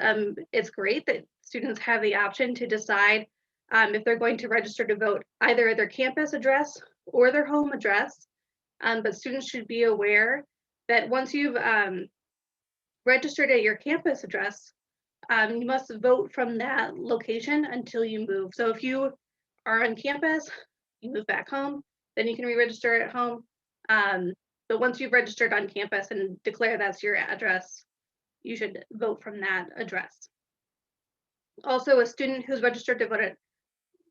It's great that students have the option to decide if they're going to register to vote either at their campus address or their home address. But students should be aware that once you've registered at your campus address, you must vote from that location until you move. So if you are on campus, you move back home, then you can re-register at home. But once you've registered on campus and declare that's your address, you should vote from that address. Also, a student who's registered to vote at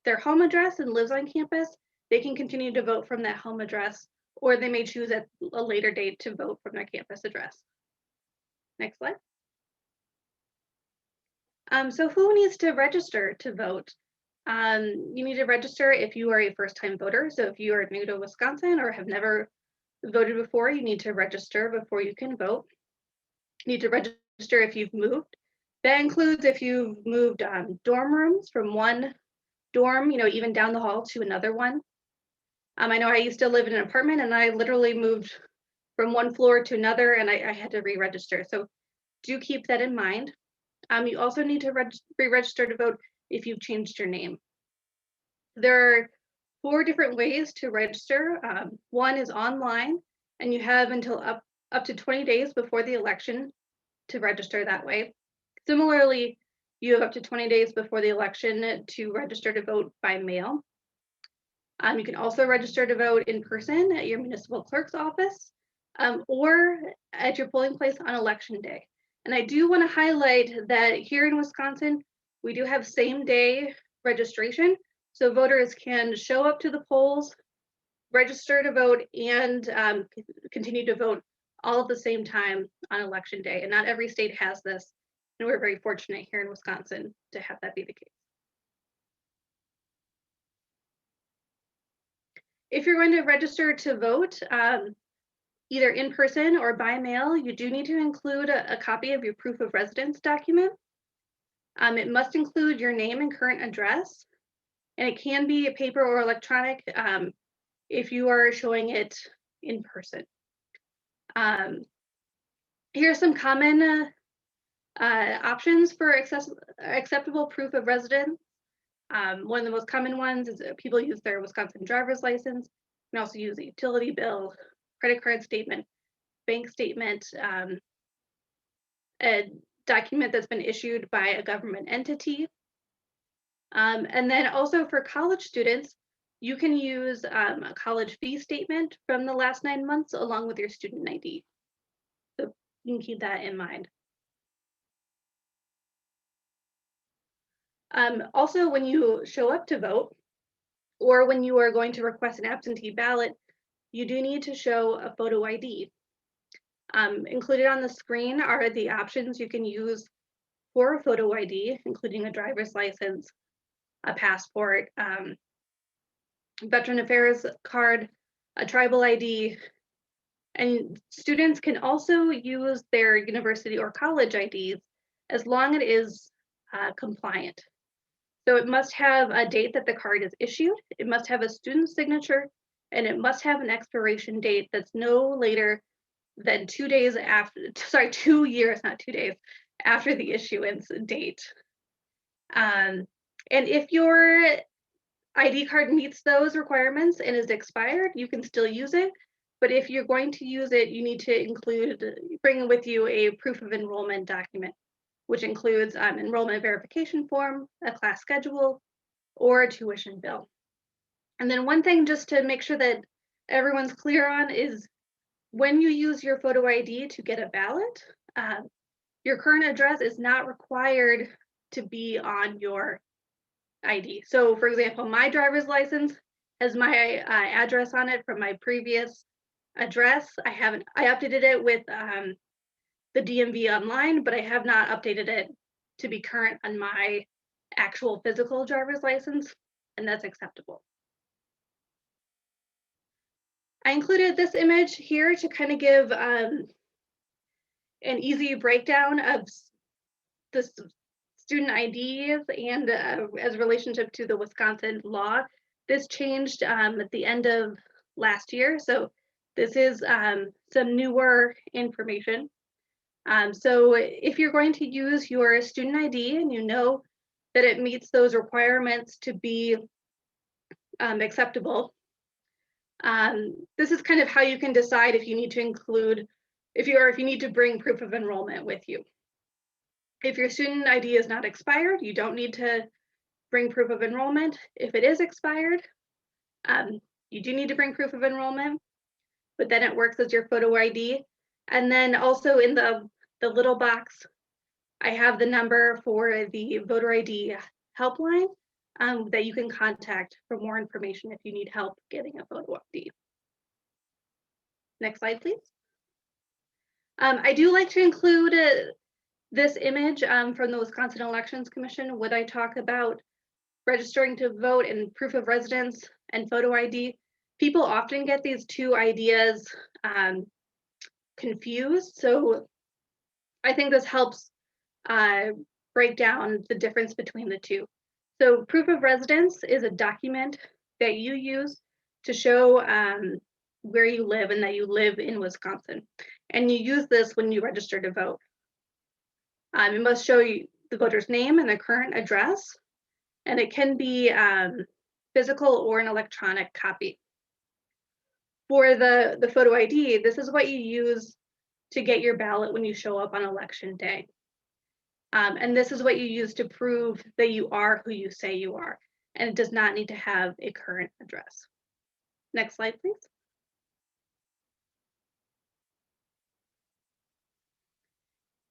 their home address and lives on campus, they can continue to vote from that home address, or they may choose at a later date to vote from their campus address. Next slide. So who needs to register to vote? You need to register if you are a first-time voter. So if you are new to Wisconsin or have never voted before, you need to register before you can vote. You need to register if you've moved. That includes if you've moved dorm rooms from one dorm, even down the hall to another one. I know I used to live in an apartment and I literally moved from one floor to another and I had to re-register. So do keep that in mind. You also need to re-register to vote if you've changed your name. There are 4 different ways to register. One is online, and you have until up to 20 days before the election to register that way. Similarly, you have up to 20 days before the election to register to vote by mail. You can also register to vote in person at your municipal clerk's office or at your polling place on election day. And I do want to highlight that here in Wisconsin, we do have same-day registration. So voters can show up to the polls, register to vote, and continue to vote all at the same time on election day. And not every state has this. And we're very fortunate here in Wisconsin to have that be the case. If you're going to register to vote, either in person or by mail, you do need to include a copy of your proof of residence document. It must include your name and current address, and it can be paper or electronic if you are showing it in person. Here's some common options for acceptable proof of residence. One of the most common ones is people use their Wisconsin driver's license. You can also use a utility bill, credit card statement, bank statement, a document that's been issued by a government entity. And then also for college students, you can use a college fee statement from the last 9 months along with your student ID. So you can keep that in mind. Also, when you show up to vote, or when you are going to request an absentee ballot, you do need to show a photo ID. Included on the screen are the options you can use for a photo ID, including a driver's license, a passport, Veteran Affairs card, a tribal ID, and students can also use their university or college IDs as long as it is compliant. So it must have a date that the card is issued, it must have a student signature, and it must have an expiration date that's no later than 2 days after, sorry, 2 years, not 2 days, after the issuance date. And if your ID card meets those requirements and is expired, you can still use it. But if you're going to use it, you need to bring with you a proof of enrollment document, which includes enrollment verification form, a class schedule, or a tuition bill. And then one thing just to make sure that everyone's clear on is when you use your photo ID to get a ballot, your current address is not required to be on your ID. So for example, my driver's license has my address on it from my previous address. I updated it with the DMV online, but I have not updated it to be current on my actual physical driver's license, and that's acceptable. I included this image here to kind of give an easy breakdown of the student IDs and as relationship to the Wisconsin law. This changed at the end of last year, so this is some newer information. So if you're going to use your student ID and you know that it meets those requirements to be acceptable, this is kind of how you can decide if you need to include, if you need to bring proof of enrollment with you. If your student ID is not expired, you don't need to bring proof of enrollment. If it is expired, you do need to bring proof of enrollment, but then it works as your photo ID. And then also in the little box, I have the number for the voter ID helpline that you can contact for more information if you need help getting a photo ID. Next slide, please. I do like to include this image from the Wisconsin Elections Commission when I talk about registering to vote and proof of residence and photo ID. People often get these two ideas confused. So I think this helps break down the difference between the two. So proof of residence is a document that you use to show where you live and that you live in Wisconsin. And you use this when you register to vote. It must show you the voter's name and their current address, and it can be physical or an electronic copy. For the photo ID, this is what you use to get your ballot when you show up on election day. And this is what you use to prove that you are who you say you are, and it does not need to have a current address. Next slide, please.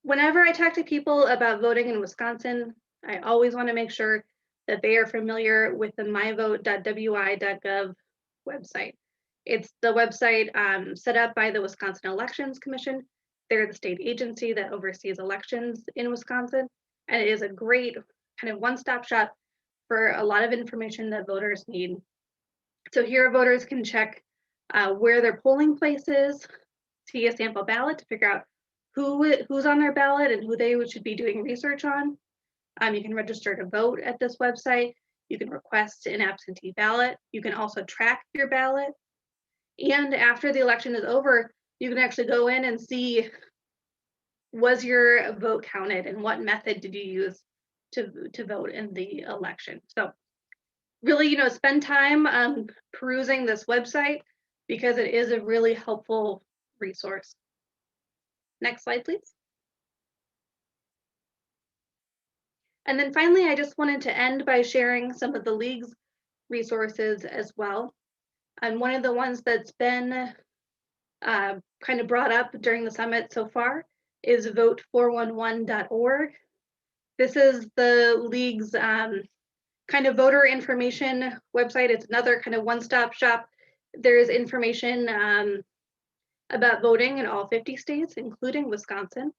Whenever I talk to people about voting in Wisconsin, I always want to make sure that they are familiar with the myvote.wi.gov website. It's the website set up by the Wisconsin Elections Commission. They're the state agency that oversees elections in Wisconsin, and it is a great kind of one-stop shop for a lot of information that voters need. So here voters can check where their polling place is, see a sample ballot to figure out who's on their ballot and who they should be doing research on. You can register to vote at this website. You can request an absentee ballot. You can also track your ballot. And after the election is over, you can actually go in and see, was your vote counted and what method did you use to vote in the election? So really, spend time perusing this website because it is a really helpful resource. Next slide, please. And then finally, I just wanted to end by sharing some of the league's resources as well. And one of the ones that's been kind of brought up during the summit so far is vote411.org. This is the league's kind of voter information website. It's another kind of one-stop shop. There's information about voting in all 50 states, including Wisconsin.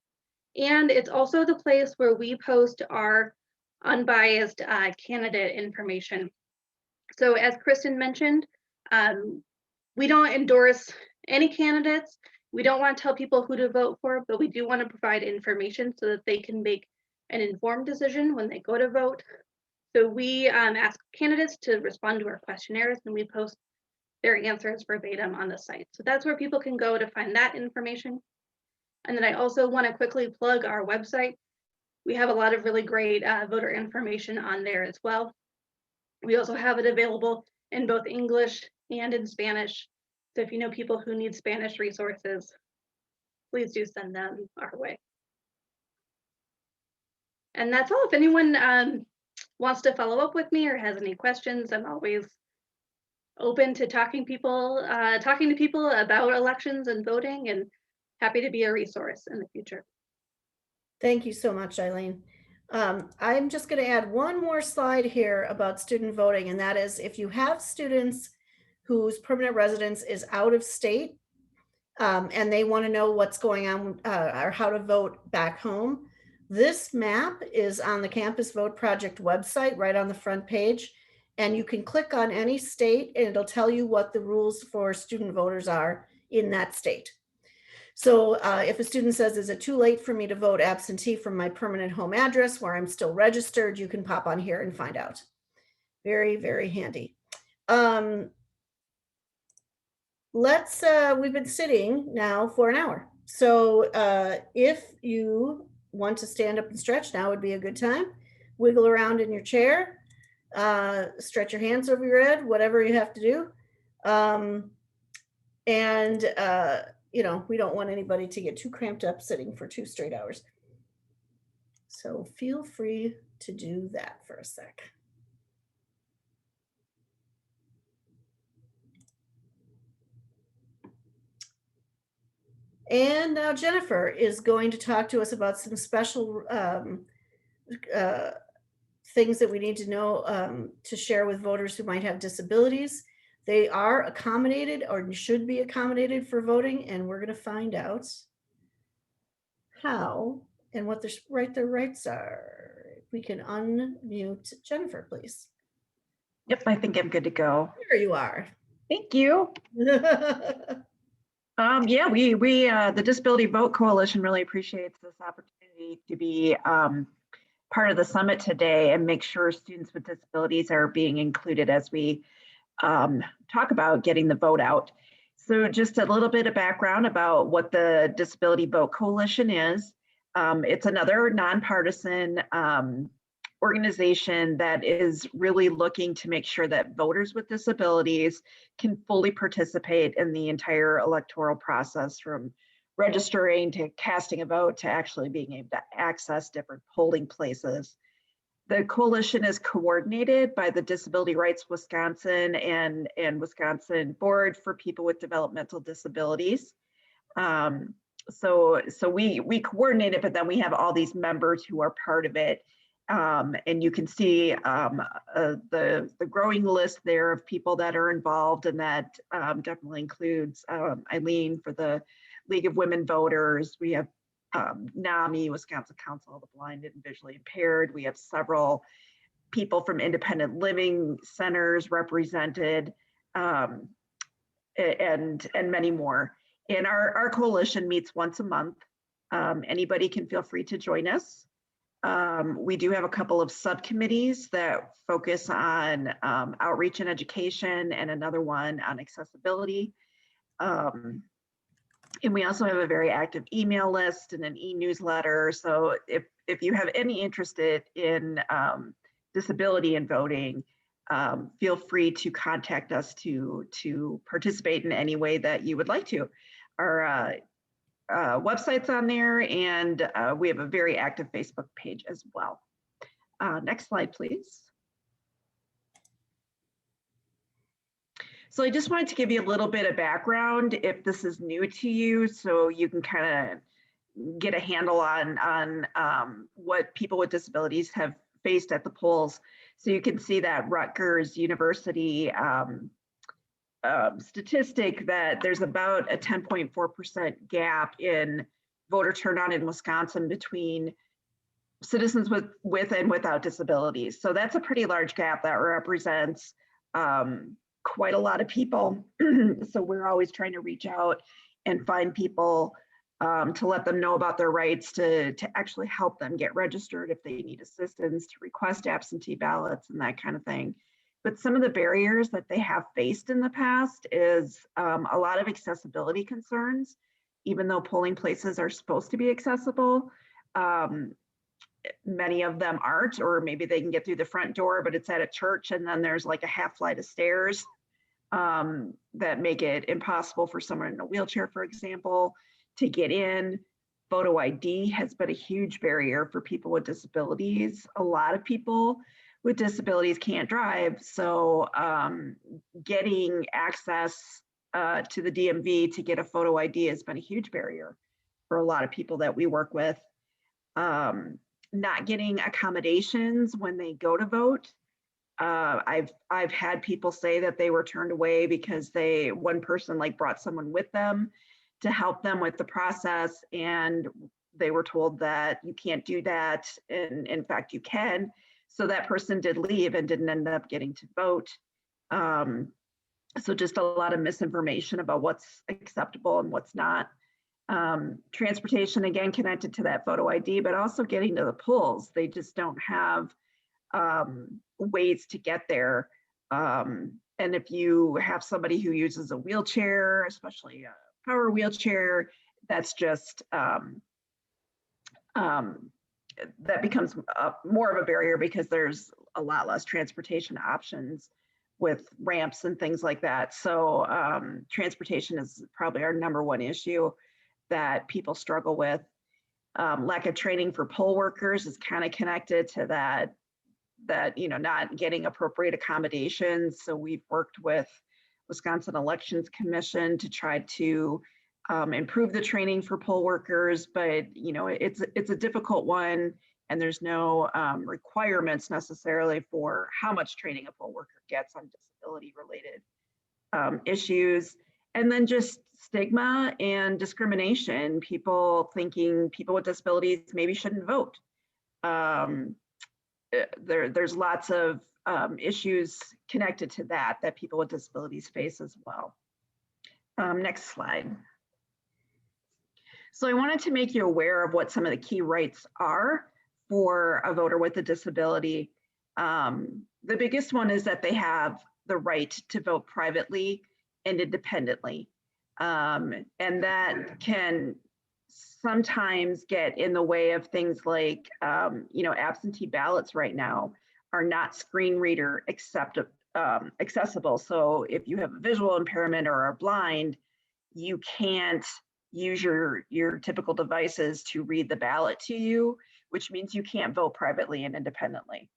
And it's also the place where we post our unbiased candidate information. So as Kristen mentioned, we don't endorse any candidates. We don't want to tell people who to vote for, but we do want to provide information so that they can make an informed decision when they go to vote. So we ask candidates to respond to our questionnaires and we post their answers verbatim on the site. So that's where people can go to find that information. And then I also want to quickly plug our website. We have a lot of really great voter information on there as well. We also have it available in both English and in Spanish. So if you know people who need Spanish resources, please do send them our way. And that's all. If anyone wants to follow up with me or has any questions, I'm always open to talking to people about elections and voting, and happy to be a resource in the future. Thank you so much, Eileen. I'm just going to add one more slide here about student voting, and that is if you have students whose permanent residence is out of state and they want to know what's going on or how to vote back home, this map is on the Campus Vote Project website right on the front page, and you can click on any state and it'll tell you what the rules for student voters are in that state. So if a student says, is it too late for me to vote absentee from my permanent home address where I'm still registered, you can pop on here and find out. Very, very handy. We've been sitting now for an hour. So if you want to stand up and stretch, now would be a good time. Wiggle around in your chair, stretch your hands over your head, whatever you have to do. You know, we don't want anybody to get too cramped up sitting for 2 straight hours. So feel free to do that for a sec. And now Jennifer is going to talk to us about some special things that we need to know to share with voters who might have disabilities. They are accommodated or should be accommodated for voting, and we're going to find out how and what their rights are. If we can unmute Jennifer, please. Yep, I think I'm good to go. There you are. Thank you. Yeah, we the Disability Vote Coalition really appreciates this opportunity to be part of the summit today and make sure students with disabilities are being included as we talk about getting the vote out. So just a little bit of background about what the Disability Vote Coalition is. It's another nonpartisan organization that is really looking to make sure that voters with disabilities can fully participate in the entire electoral process, from registering to casting a vote to actually being able to access different polling places. The coalition is coordinated by the Disability Rights Wisconsin and Wisconsin Board for People with Developmental Disabilities. So we coordinate it, but then we have all these members who are part of it. And you can see the growing list there of people that are involved, and that definitely includes Eileen for the League of Women Voters. We have NAMI, Wisconsin Council of the Blind and Visually Impaired. We have several people from independent living centers represented, and many more. And our coalition meets once a month. Anybody can feel free to join us. We do have a couple of subcommittees that focus on outreach and education, and another one on accessibility. And we also have a very active email list and an e-newsletter. So if you have any interest in disability and voting, feel free to contact us to participate in any way that you would like to. Our website's on there, and we have a very active Facebook page as well. Next slide, please. So I just wanted to give you a little bit of background if this is new to you, so you can kind of get a handle on what people with disabilities have faced at the polls. So you can see that Rutgers University statistic that there's about a 10.4% gap in voter turnout in Wisconsin between citizens with and without disabilities. So that's a pretty large gap that represents quite a lot of people. So we're always trying to reach out and find people to let them know about their rights, to actually help them get registered if they need assistance, to request absentee ballots and that kind of thing. But some of the barriers that they have faced in the past is a lot of accessibility concerns, even though polling places are supposed to be accessible. many of them aren't, or maybe they can get through the front door, but it's at a church and then there's like a half flight of stairs that make it impossible for someone in a wheelchair, for example, to get in. Photo ID has been a huge barrier for people with disabilities. A lot of people with disabilities can't drive, so getting access to the DMV to get a photo ID has been a huge barrier for a lot of people that we work with. Not getting accommodations when they go to vote. I've had people say that they were turned away because one person like brought someone with them to help them with the process, and they were told that you can't do that, and in fact you can. So that person did leave and didn't end up getting to vote. So just a lot of misinformation about what's acceptable and what's not. Transportation, again, connected to that photo ID, but also getting to the polls. They just don't have ways to get there. And if you have somebody who uses a wheelchair, especially a power wheelchair, that's just, that becomes more of a barrier because there's a lot less transportation options with ramps and things like that. So transportation is probably our #1 issue that people struggle with. Lack of training for poll workers is kind of connected to that, not getting appropriate accommodations. So we've worked with Wisconsin Elections Commission to try to improve the training for poll workers, but it's a difficult one, and there's no requirements necessarily for how much training a poll worker gets on disability related issues. And then just stigma and discrimination, people thinking people with disabilities maybe shouldn't vote. There's lots of issues connected to that people with disabilities face as well. Next slide. So I wanted to make you aware of what some of the key rights are for a voter with a disability. The biggest one is that they have the right to vote privately and independently. And that can sometimes get in the way of things like, absentee ballots right now are not screen reader accessible. So if you have a visual impairment or are blind, you can't use your typical devices to read the ballot to you, which means you can't vote privately and independently.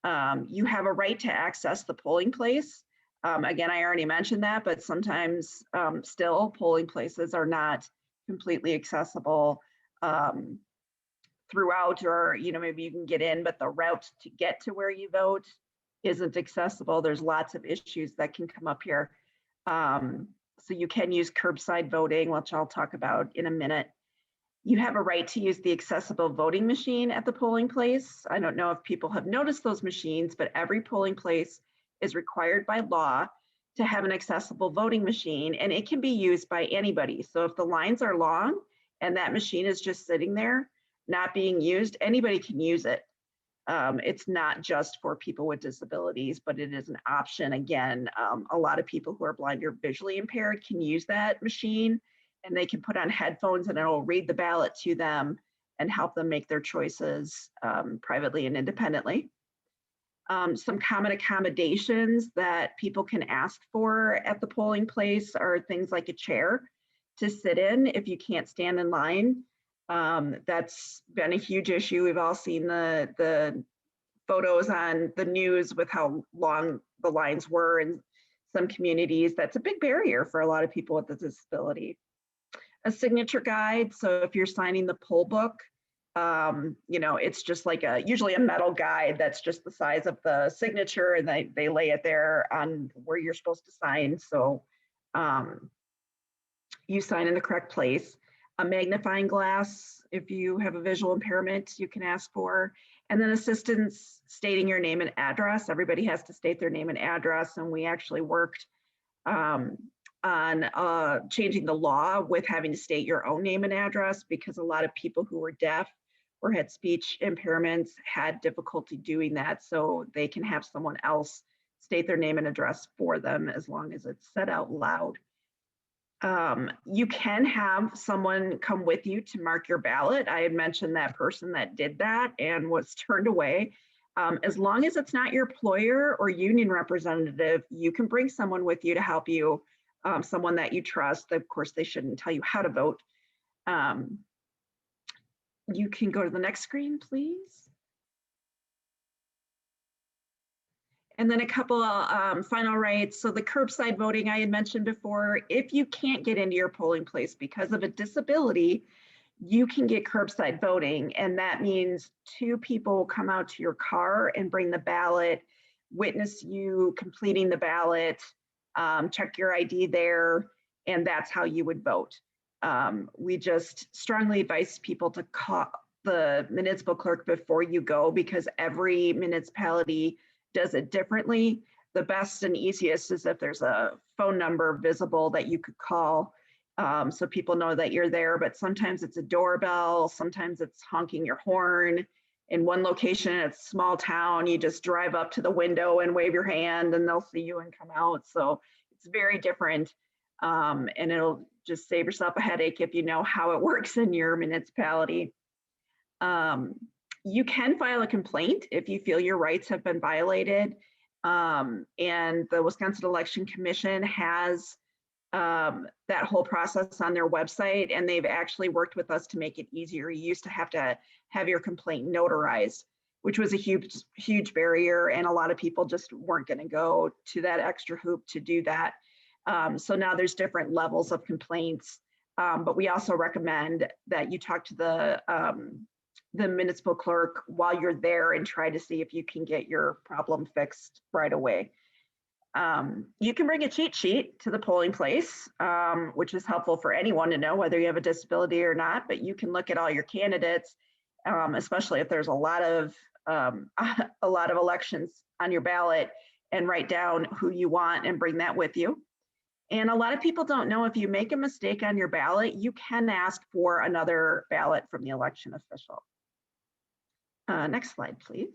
You have a right to access the polling place. Again, I already mentioned that, but sometimes still polling places are not completely accessible throughout, or maybe you can get in, but the route to get to where you vote isn't accessible. There's lots of issues that can come up here. So you can use curbside voting, which I'll talk about in a minute. You have a right to use the accessible voting machine at the polling place. I don't know if people have noticed those machines, but every polling place is required by law to have an accessible voting machine, and it can be used by anybody. So if the lines are long and that machine is just sitting there, not being used, anybody can use it. It's not just for people with disabilities, but it is an option. Again, a lot of people who are blind or visually impaired can use that machine, and they can put on headphones and it'll read the ballot to them and help them make their choices privately and independently. Some common accommodations that people can ask for at the polling place are things like a chair to sit in if you can't stand in line. That's been a huge issue. We've all seen the photos on the news with how long the lines were in some communities. That's a big barrier for a lot of people with a disability. A signature guide. So if you're signing the poll book, it's just like usually a metal guide that's just the size of the signature, and they lay it there on where you're supposed to sign. So you sign in the correct place. A magnifying glass, if you have a visual impairment, you can ask for. And then assistance stating your name and address. Everybody has to state their name and address. And we actually worked on changing the law with having to state your own name and address, because a lot of people who were deaf or had speech impairments had difficulty doing that. So they can have someone else state their name and address for them as long as it's said out loud. You can have someone come with you to mark your ballot. I had mentioned that person that did that and was turned away. As long as it's not your employer or union representative, you can bring someone with you to help you, someone that you trust. Of course, they shouldn't tell you how to vote. You can go to the next screen, please. And then a couple final rights. So the curbside voting I had mentioned before, if you can't get into your polling place because of a disability, you can get curbside voting. And that means 2 people come out to your car and bring the ballot, witness you completing the ballot, check your ID there, and that's how you would vote. We just strongly advise people to call the municipal clerk before you go, because every municipality does it differently. The best and easiest is if there's a phone number visible that you could call, so people know that you're there. But sometimes it's a doorbell, sometimes it's honking your horn. In one location, it's a small town, you just drive up to the window and wave your hand and they'll see you and come out. So it's very different, and it'll just save yourself a headache if you know how it works in your municipality. You can file a complaint if you feel your rights have been violated. And the Wisconsin Election Commission has that whole process on their website, and they've actually worked with us to make it easier. You used to have your complaint notarized, which was a huge barrier, and a lot of people just weren't going to go to that extra hoop to do that. So now there's different levels of complaints, but we also recommend that you talk to the municipal clerk while you're there and try to see if you can get your problem fixed right away. You can bring a cheat sheet to the polling place, which is helpful for anyone to know whether you have a disability or not, but you can look at all your candidates, especially if there's a lot of elections on your ballot, and write down who you want and bring that with you. And a lot of people don't know, if you make a mistake on your ballot, you can ask for another ballot from the election official. Next slide, please.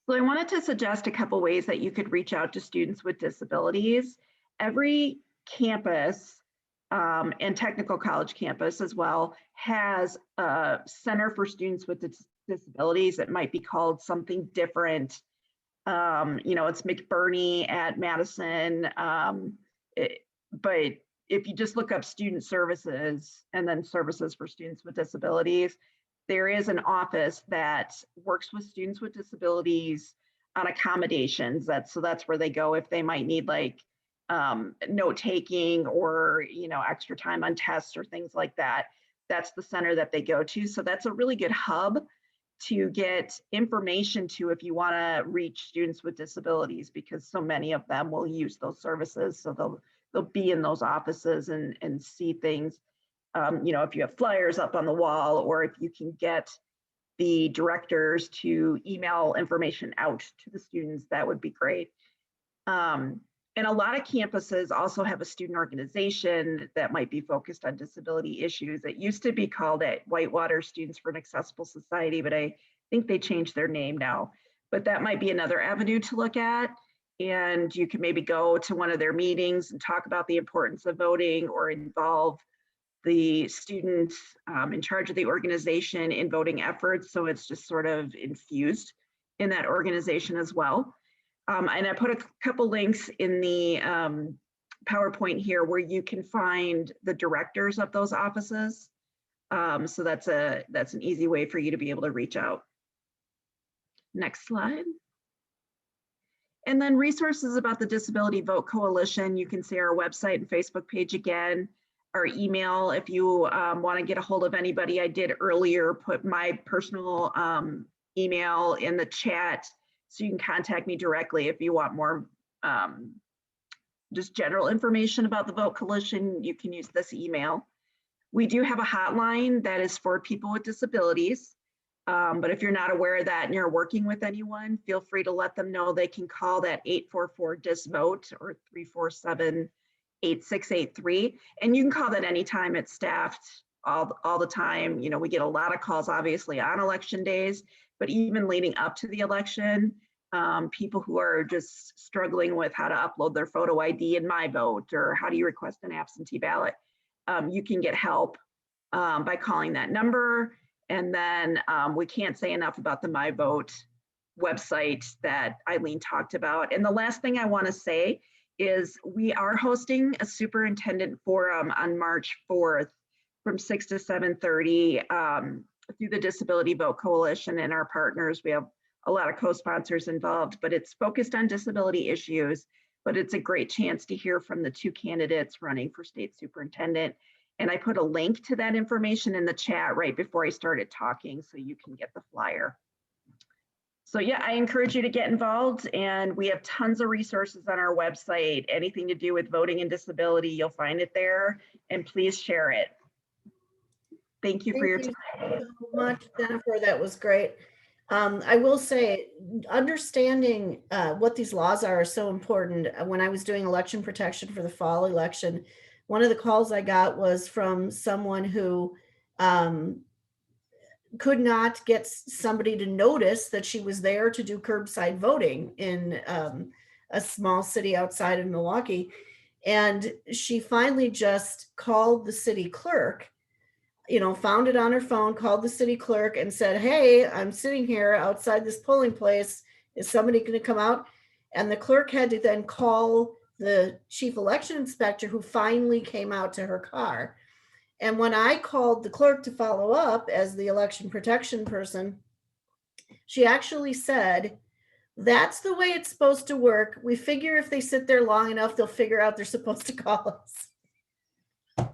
So I wanted to suggest a couple ways that you could reach out to students with disabilities. Every campus, and technical college campus as well, has a Center for Students with Disabilities. It might be called something different. It's McBurney at Madison, but if you just look up student services and then services for students with disabilities, there is an office that works with students with disabilities on accommodations. So that's where they go if they might need like note taking or extra time on tests or things like that. That's the center that they go to. So that's a really good hub to get information to if you want to reach students with disabilities, because so many of them will use those services. So they'll be in those offices and see things. If you have flyers up on the wall, or if you can get the directors to email information out to the students, that would be great. And a lot of campuses also have a student organization that might be focused on disability issues. It used to be called at Whitewater Students for an Accessible Society, but I think they changed their name now. But that might be another avenue to look at. And you can maybe go to one of their meetings and talk about the importance of voting, or involve the students in charge of the organization in voting efforts. So it's just sort of infused in that organization as well. And I put a couple links in the PowerPoint here where you can find the directors of those offices. So that's an easy way for you to be able to reach out. Next slide. And then resources about the Disability Vote Coalition. You can see our website and Facebook page again. Our email, if you want to get a hold of anybody. I did earlier put my personal email in the chat, so you can contact me directly if you want more just general information about the Vote Coalition. You can use this email. We do have a hotline that is for people with disabilities, but if you're not aware of that and you're working with anyone, feel free to let them know. They can call that 844-DISVOTE or 347-8683, and you can call that anytime. It's staffed all the time. We get a lot of calls obviously on election days, but even leading up to the election, people who are just struggling with how to upload their photo ID in My Vote, or how do you request an absentee ballot, you can get help by calling that number. And then we can't say enough about the My Vote website that Eileen talked about. And the last thing I want to say is we are hosting a superintendent forum on March 4th from 6 to 7:30 through the Disability Vote Coalition and our partners. We have a lot of co-sponsors involved, but it's focused on disability issues, but it's a great chance to hear from the two candidates running for state superintendent. And I put a link to that information in the chat right before I started talking, so you can get the flyer. So yeah, I encourage you to get involved, and we have tons of resources on our website. Anything to do with voting and disability, you'll find it there, and please share it. Thank you for your time. Thank you so much, Jennifer. That was great. I will say, understanding what these laws are is so important. When I was doing election protection for the fall election, one of the calls I got was from someone who could not get somebody to notice that she was there to do curbside voting in a small city outside of Milwaukee. And she finally just called the city clerk, found it on her phone, called the city clerk and said, "Hey, I'm sitting here outside this polling place. Is somebody going to come out?" And the clerk had to then call the chief election inspector, who finally came out to her car. And when I called the clerk to follow up as the election protection person, she actually said, "That's the way it's supposed to work. We figure if they sit there long enough, they'll figure out they're supposed to call us." And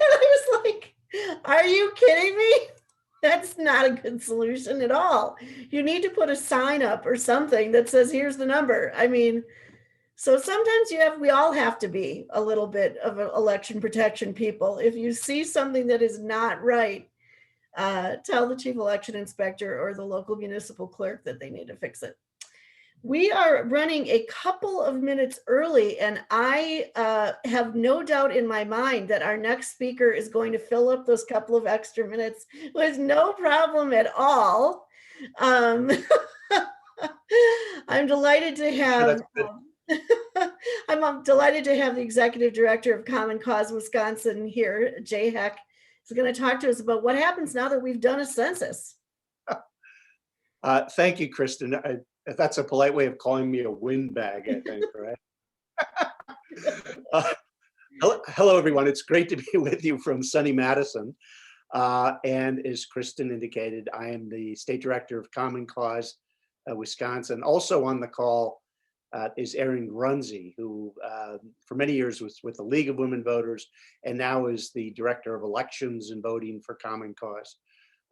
I was like, are you kidding me? That's not a good solution at all. You need to put a sign up or something that says, "Here's the number." I mean, so sometimes we all have to be a little bit of election protection people. If you see something that is not right, tell the chief election inspector or the local municipal clerk that they need to fix it. We are running a couple of minutes early, and I have no doubt in my mind that our next speaker is going to fill up those couple of extra minutes with no problem at all. I'm delighted to have I'm delighted to have the executive director of Common Cause Wisconsin here, Jay Heck, is going to talk to us about what happens now that we've done a census. Thank you, Kristen. That's a polite way of calling me a windbag, I think, right? Hello, everyone. It's great to be with you from sunny Madison. And as Kristen indicated, I am the state director of Common Cause Wisconsin. Also on the call is Erin Grunze, who for many years was with the League of Women Voters and now is the director of elections and voting for Common Cause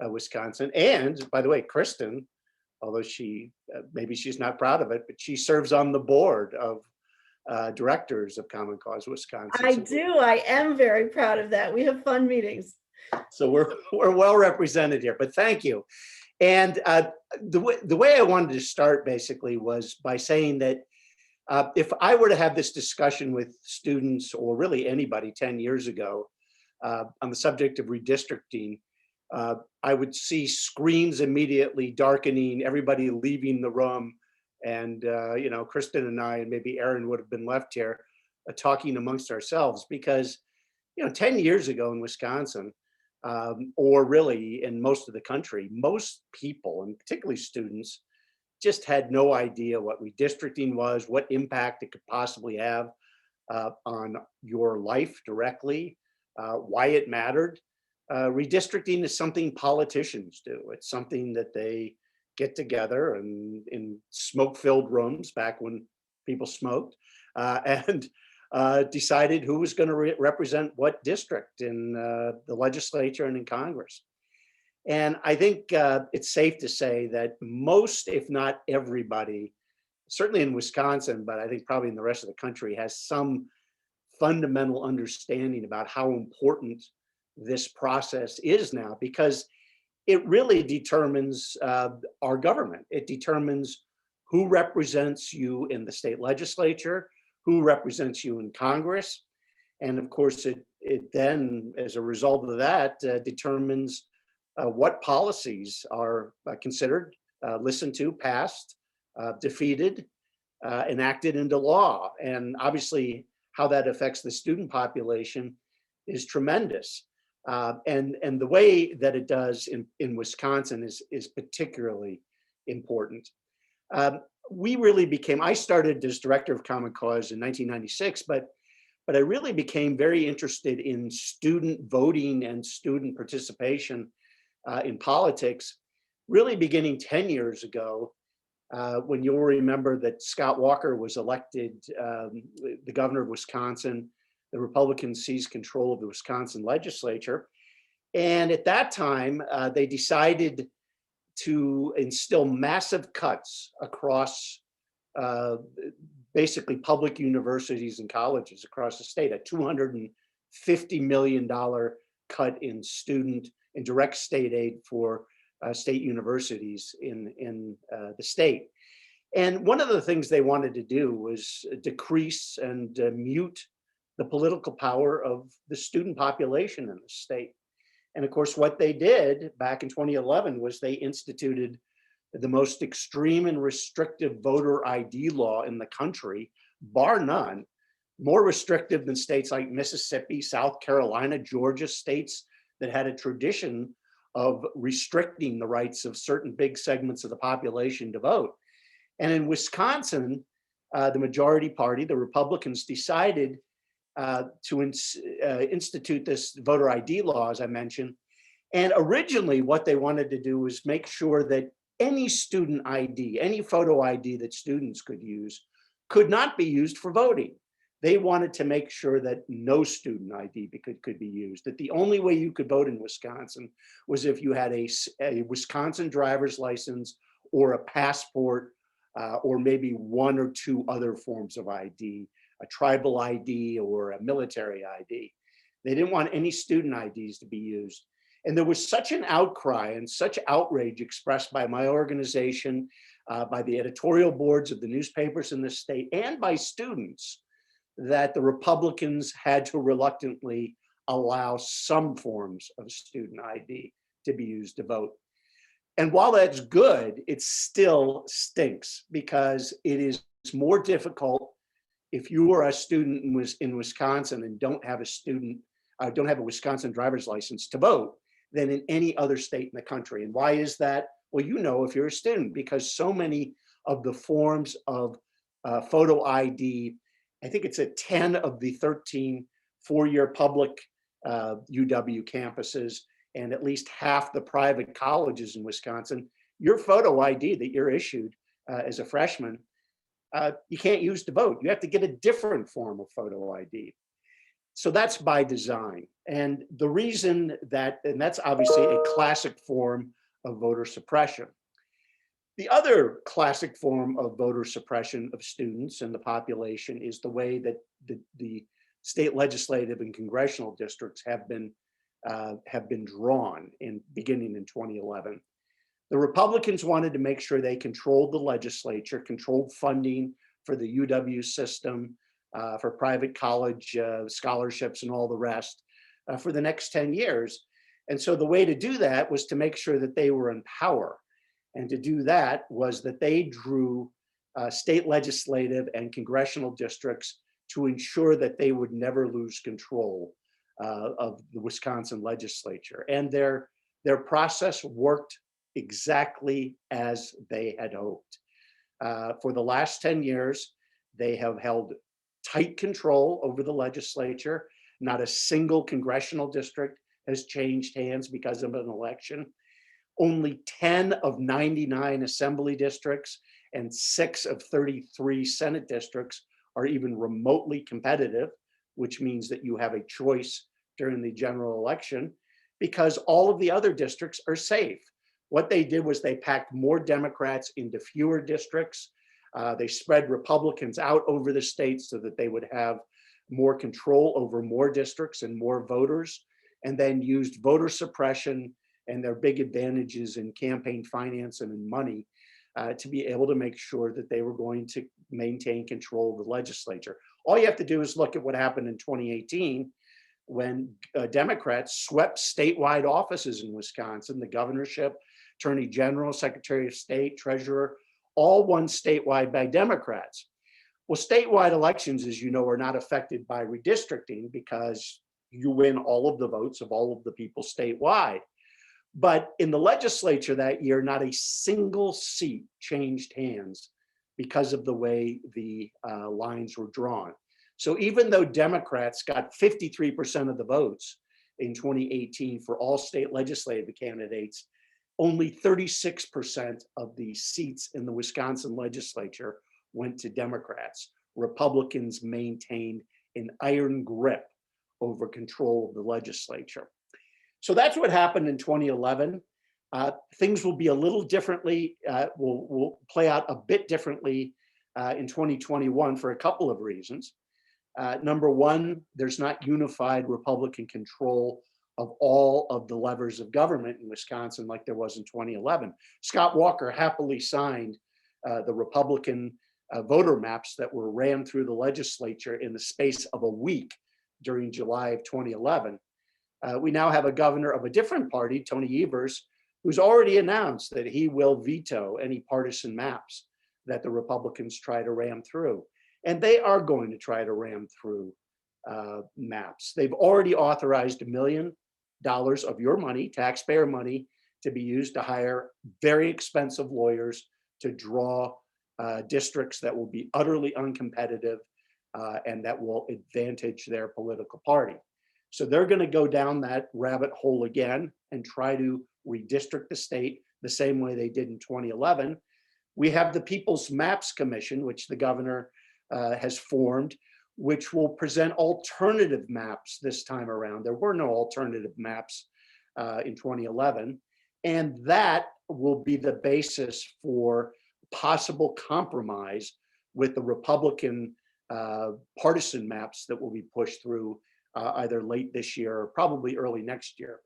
Wisconsin. And by the way, Kristen, although she maybe she's not proud of it, but she serves on the board of directors of Common Cause Wisconsin. I am very proud of that. We have fun meetings. So we're well represented here, but thank you. And the way I wanted to start basically was by saying that if I were to have this discussion with students or really anybody 10 years ago on the subject of redistricting, I would see screens immediately darkening, everybody leaving the room, and Kristen and I and maybe Erin would have been left here talking amongst ourselves because 10 years ago in Wisconsin, or really in most of the country, most people, and particularly students, just had no idea what redistricting was, what impact it could possibly have on your life directly, why it mattered. Redistricting is something politicians do. It's something that they get together and in smoke-filled rooms back when people smoked and decided who was going to represent what district in the legislature and in Congress. And I think it's safe to say that most, if not everybody, certainly in Wisconsin, but I think probably in the rest of the country, has some fundamental understanding about how important this process is now, because it really determines our government. It determines who represents you in the state legislature, who represents you in Congress. And of course, it then, as a result of that, determines what policies are considered, listened to, passed, defeated, enacted into law. And obviously how that affects the student population is tremendous. And the way that it does in Wisconsin is particularly important. We really became, I started as director of Common Cause in 1996, but I really became very interested in student voting and student participation in politics, really beginning 10 years ago, when you'll remember that Scott Walker was elected the governor of Wisconsin. The Republicans seized control of the Wisconsin legislature. And at that time, they decided to instill massive cuts across basically public universities and colleges across the state, a $250 million cut in direct state aid for state universities in the state. And one of the things they wanted to do was decrease and mute the political power of the student population in the state. And of course, what they did back in 2011 was they instituted the most extreme and restrictive voter ID law in the country, bar none, more restrictive than states like Mississippi, South Carolina, Georgia, states that had a tradition of restricting the rights of certain big segments of the population to vote. And in Wisconsin, the majority party, the Republicans, decided to institute this voter ID law, as I mentioned. And originally what they wanted to do was make sure that any student ID, any photo ID that students could use, could not be used for voting. They wanted to make sure that no student ID could be used, that the only way you could vote in Wisconsin was if you had a Wisconsin driver's license or a passport, or maybe one or two other forms of ID, a tribal ID or a military ID. They didn't want any student IDs to be used. And there was such an outcry and such outrage expressed by my organization, by the editorial boards of the newspapers in the state, and by students, that the Republicans had to reluctantly allow some forms of student ID to be used to vote. And while that's good, it still stinks, because it is more difficult if you are a student in Wisconsin and don't have a Wisconsin driver's license to vote than in any other state in the country. And why is that? Well, you know, if you're a student, because so many of the forms of photo ID, I think it's at 10 of the 13 four-year public UW campuses, and at least half the private colleges in Wisconsin, your photo ID that you're issued as a freshman, you can't use to vote. You have to get a different form of photo ID. So that's by design. And the reason and that's obviously a classic form of voter suppression. The other classic form of voter suppression of students and the population is the way that the state legislative and congressional districts have been drawn beginning in 2011. The Republicans wanted to make sure they controlled the legislature, controlled funding for the UW system, for private college scholarships and all the rest for the next 10 years. And so the way to do that was to make sure that they were in power. And to do that was that they drew state legislative and congressional districts to ensure that they would never lose control of the Wisconsin legislature. And their process worked exactly as they had hoped. For the last 10 years, they have held tight control over the legislature. Not a single congressional district has changed hands because of an election. Only 10 of 99 assembly districts and 6 of 33 Senate districts are even remotely competitive, which means that you have a choice during the general election, because all of the other districts are safe. What they did was they packed more Democrats into fewer districts. They spread Republicans out over the state so that they would have more control over more districts and more voters, and then used voter suppression and their big advantages in campaign finance and in money to be able to make sure that they were going to maintain control of the legislature. All you have to do is look at what happened in 2018 when Democrats swept statewide offices in Wisconsin, the governorship, attorney general, secretary of state, treasurer, all won statewide by Democrats. Well, statewide elections, as you know, are not affected by redistricting because you win all of the votes of all of the people statewide. But in the legislature that year, not a single seat changed hands because of the way the lines were drawn. So even though Democrats got 53% of the votes in 2018 for all state legislative candidates, only 36% of the seats in the Wisconsin legislature went to Democrats. Republicans maintained an iron grip over control of the legislature. So that's what happened in 2011. Things will be a little differently, will play out a bit differently in 2021 for a couple of reasons. Number one, there's not unified Republican control of all of the levers of government in Wisconsin like there was in 2011. Scott Walker happily signed the Republican voter maps that were ran through the legislature in the space of a week during July of 2011. We now have a governor of a different party, Tony Evers, who's already announced that he will veto any partisan maps that the Republicans try to ram through. And they are going to try to ram through maps. They've already authorized $1 million of your money, taxpayer money, to be used to hire very expensive lawyers to draw districts that will be utterly uncompetitive and that will advantage their political party. So they're going to go down that rabbit hole again and try to redistrict the state the same way they did in 2011. We have the People's Maps Commission, which the governor has formed, which will present alternative maps this time around. There were no alternative maps in 2011. And that will be the basis for possible compromise with the Republican partisan maps that will be pushed through either late this year or probably early next year.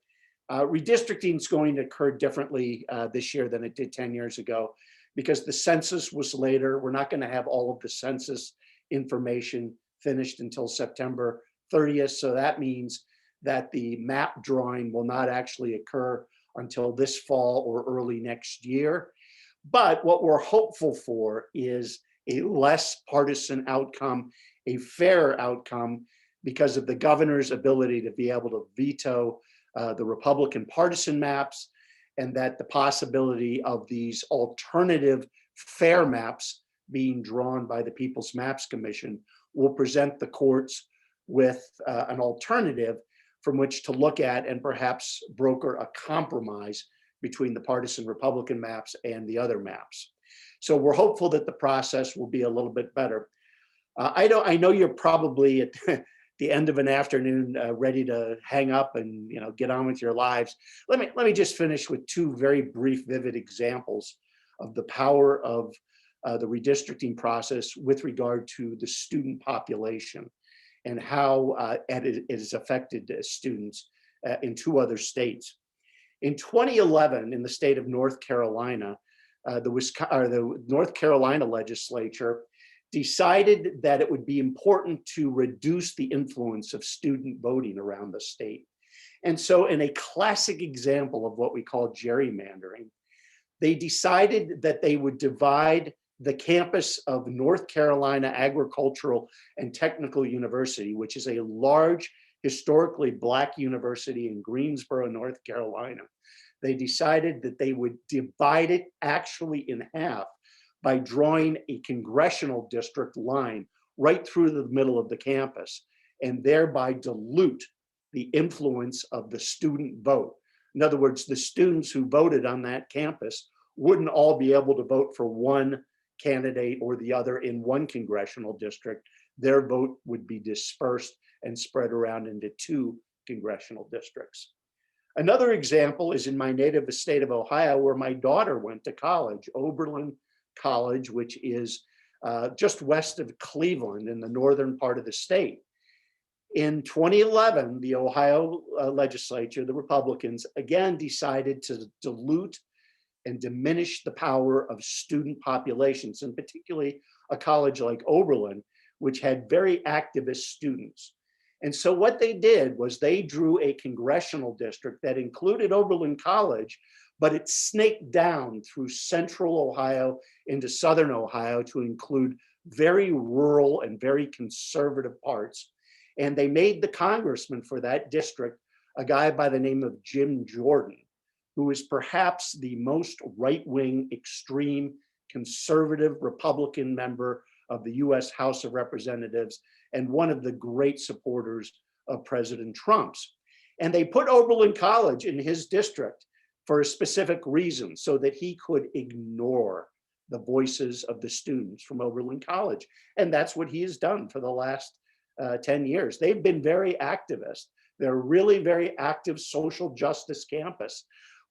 Redistricting is going to occur differently this year than it did 10 years ago because the census was later. We're not going to have all of the census information finished until September 30th. So that means that the map drawing will not actually occur until this fall or early next year. But what we're hopeful for is a less partisan outcome, a fair outcome, because of the governor's ability to be able to veto the Republican partisan maps, and that the possibility of these alternative fair maps being drawn by the People's Maps Commission will present the courts with an alternative from which to look at and perhaps broker a compromise between the partisan Republican maps and the other maps. So we're hopeful that the process will be a little bit better. I know you're probably at the end of an afternoon ready to hang up and get on with your lives. Let me just finish with two very brief, vivid examples of the power of the redistricting process with regard to the student population and how it has affected students in two other states. In 2011, in the state of North Carolina, the North Carolina legislature decided that it would be important to reduce the influence of student voting around the state. And so in a classic example of what we call gerrymandering, they decided that they would divide the campus of North Carolina Agricultural and Technical University, which is a large, historically Black university in Greensboro, North Carolina. They decided that they would divide it actually in half by drawing a congressional district line right through the middle of the campus and thereby dilute the influence of the student vote. In other words, the students who voted on that campus wouldn't all be able to vote for one candidate or the other in one congressional district. Their vote would be dispersed and spread around into two congressional districts. Another example is in my native state of Ohio, where my daughter went to college, Oberlin College, which is just west of Cleveland in the northern part of the state. In 2011, the Ohio legislature, the Republicans, again decided to dilute and diminish the power of student populations, and particularly a college like Oberlin, which had very activist students. And so what they did was they drew a congressional district that included Oberlin College, but it snaked down through central Ohio into southern Ohio to include very rural and very conservative parts. And they made the congressman for that district a guy by the name of Jim Jordan, who is perhaps the most right-wing, extreme, conservative Republican member of the US House of Representatives and one of the great supporters of President Trump's. And they put Oberlin College in his district for a specific reason, so that he could ignore the voices of the students from Oberlin College. And that's what he has done for the last 10 years. They've been very activist. They're really very active social justice campus.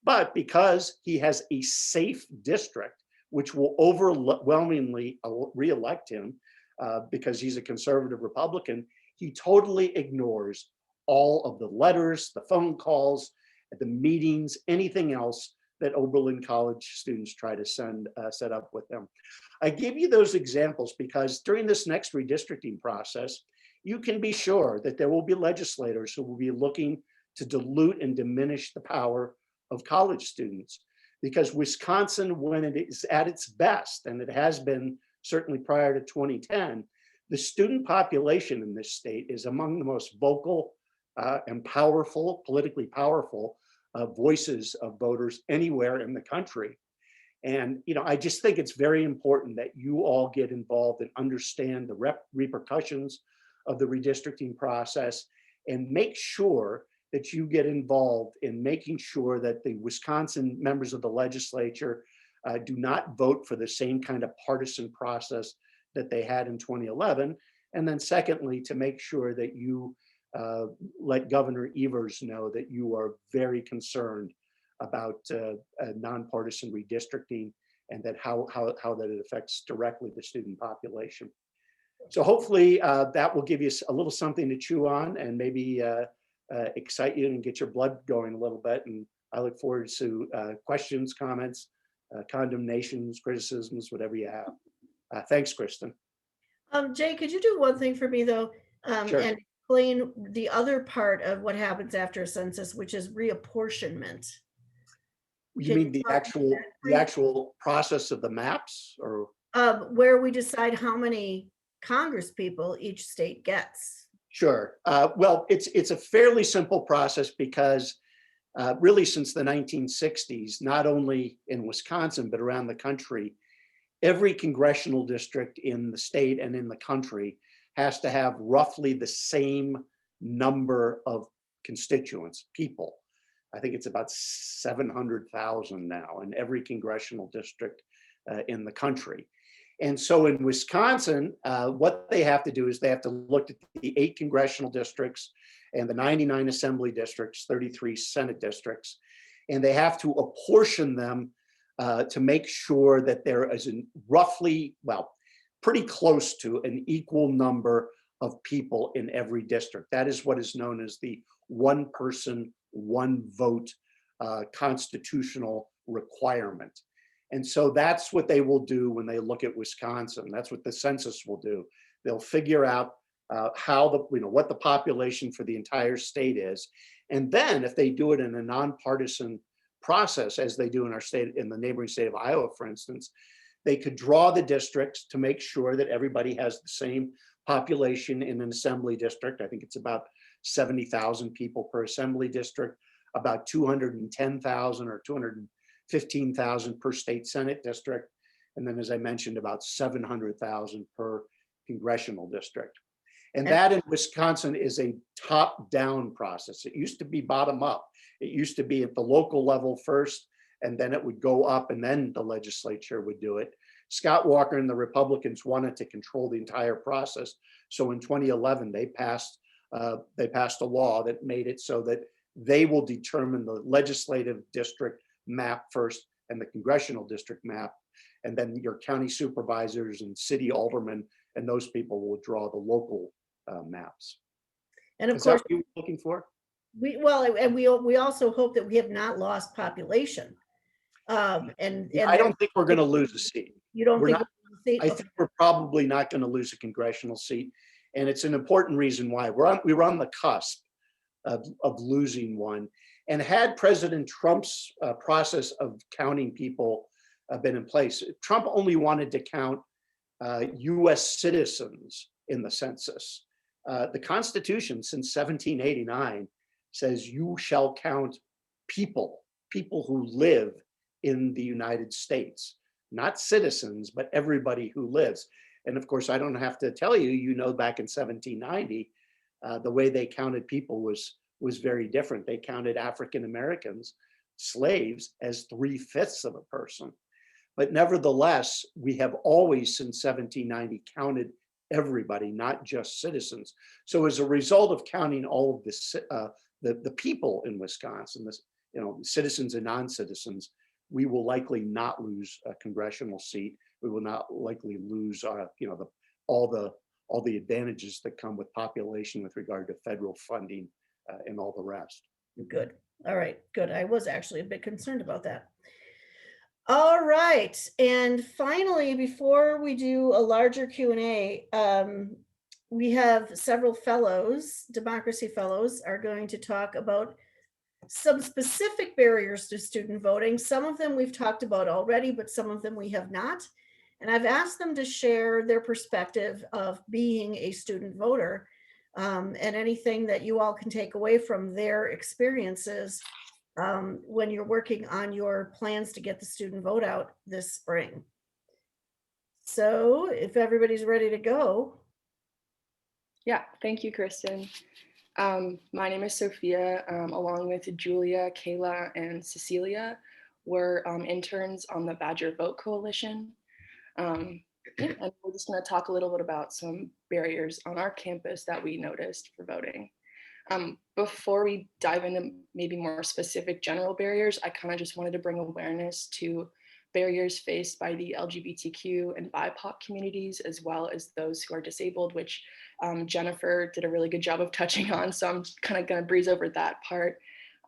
But because he has a safe district, which will overwhelmingly re-elect him because he's a conservative Republican, he totally ignores all of the letters, the phone calls, the meetings, anything else that Oberlin College students try to set up with them. I give you those examples because during this next redistricting process, you can be sure that there will be legislators who will be looking to dilute and diminish the power of college students. Because Wisconsin, when it is at its best, and it has been certainly prior to 2010, the student population in this state is among the most vocal and powerful, politically powerful voices of voters anywhere in the country. And I just think it's very important that you all get involved and understand the repercussions of the redistricting process and make sure that you get involved in making sure that the Wisconsin members of the legislature do not vote for the same kind of partisan process that they had in 2011. And then secondly, to make sure that you let Governor Evers know that you are very concerned about nonpartisan redistricting and that how that it affects directly the student population. So hopefully that will give you a little something to chew on and maybe excite you and get your blood going a little bit. And I look forward to questions, comments, condemnations, criticisms, whatever you have. Thanks, Kristen. Jay, could you do one thing for me though? Sure. And explain the other part of what happens after a census, which is reapportionment. You mean the actual process of the maps, or where we decide how many Congress people each state gets? Sure. Well, it's a fairly simple process because really since the 1960s, not only in Wisconsin, but around the country, every congressional district in the state and in the country has to have roughly the same number of constituents, people. I think it's about 700,000 now in every congressional district in the country. And so in Wisconsin, what they have to do is they have to look at the 8 congressional districts and the 99 assembly districts, 33 Senate districts, and they have to apportion them to make sure that there is a roughly, well, pretty close to an equal number of people in every district. That is what is known as the one person, one vote constitutional requirement. And so that's what they will do when they look at Wisconsin. That's what the census will do. They'll figure out what the population for the entire state is. And then if they do it in a nonpartisan process, as they do in our state, in the neighboring state of Iowa, for instance, they could draw the districts to make sure that everybody has the same population in an assembly district. I think it's about 70,000 people per assembly district, about 210,000 or 215,000 per state Senate district. And then, as I mentioned, about 700,000 per congressional district. And that in Wisconsin is a top-down process. It used to be bottom-up. It used to be at the local level first, and then it would go up, and then the legislature would do it. Scott Walker and the Republicans wanted to control the entire process. So in 2011, they passed a law that made it so that they will determine the legislative district map first and the congressional district map. And then your county supervisors and city aldermen and those people will draw the local maps. And of Is course, that what you're looking for? we also hope that we have not lost population. And I don't think we're going to lose a seat. You don't think? I think we're probably not going to lose a congressional seat, and it's an important reason why we're on the cusp of losing one. And had President Trump's process of counting people been in place, Trump only wanted to count US citizens in the census. The Constitution since 1789 says you shall count people who live in the United States, not citizens, but everybody who lives. And of course, I don't have to tell you, you know, back in 1790, the way they counted people was very different. They counted African Americans, slaves, as 3/5 of a person. But nevertheless, we have always since 1790 counted everybody, not just citizens. So as a result of counting all of this, the people in Wisconsin, this, you know, citizens and non-citizens, we will likely not lose a congressional seat. We will not likely lose, you know, all the advantages that come with population with regard to federal funding and all the rest. Good. All right, good. I was actually a bit concerned about that. All right, and finally, before we do a larger Q&A, we have several fellows, democracy fellows, are going to talk about some specific barriers to student voting. Some of them we've talked about already, but some of them we have not. And I've asked them to share their perspective of being a student voter, and anything that you all can take away from their experiences when you're working on your plans to get the student vote out this spring. So if everybody's ready to go. Yeah, thank you, Kristen. My name is Sophia, along with Julia, Kayla, and Cecilia. We're interns on the Badger Vote Coalition. Yeah, and we're just going to talk a little bit about some barriers on our campus that we noticed for voting. Before we dive into maybe more specific general barriers, I kind of just wanted to bring awareness to barriers faced by the LGBTQ and BIPOC communities, as well as those who are disabled, which Jennifer did a really good job of touching on. So I'm kind of going to breeze over that part.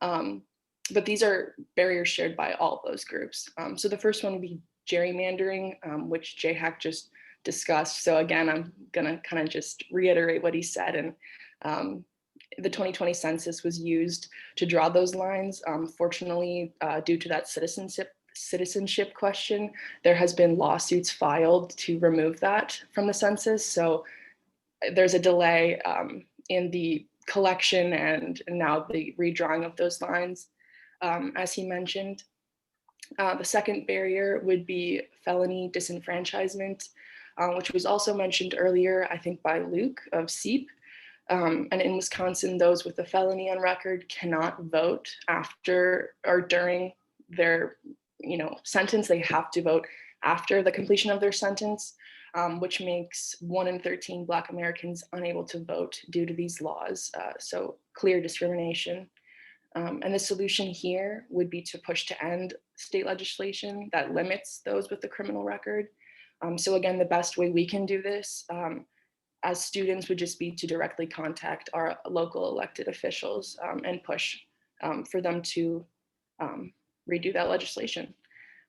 But these are barriers shared by all of those groups. So the first one would be gerrymandering, which JHAC just discussed. So again, I'm going to kind of just reiterate what he said. And the 2020 census was used to draw those lines. Fortunately, due to that citizenship question, there has been lawsuits filed to remove that from the census. So there's a delay in the collection and now the redrawing of those lines, as he mentioned. The second barrier would be felony disenfranchisement, which was also mentioned earlier, I think by Luke of SEEP. And in Wisconsin, those with a felony on record cannot vote after or during their sentence. They have to vote after the completion of their sentence, which makes 1 in 13 Black Americans unable to vote due to these laws. So clear discrimination. And the solution here would be to push to end state legislation that limits those with a criminal record. So again, the best way we can do this as students would just be to directly contact our local elected officials and push for them to redo that legislation.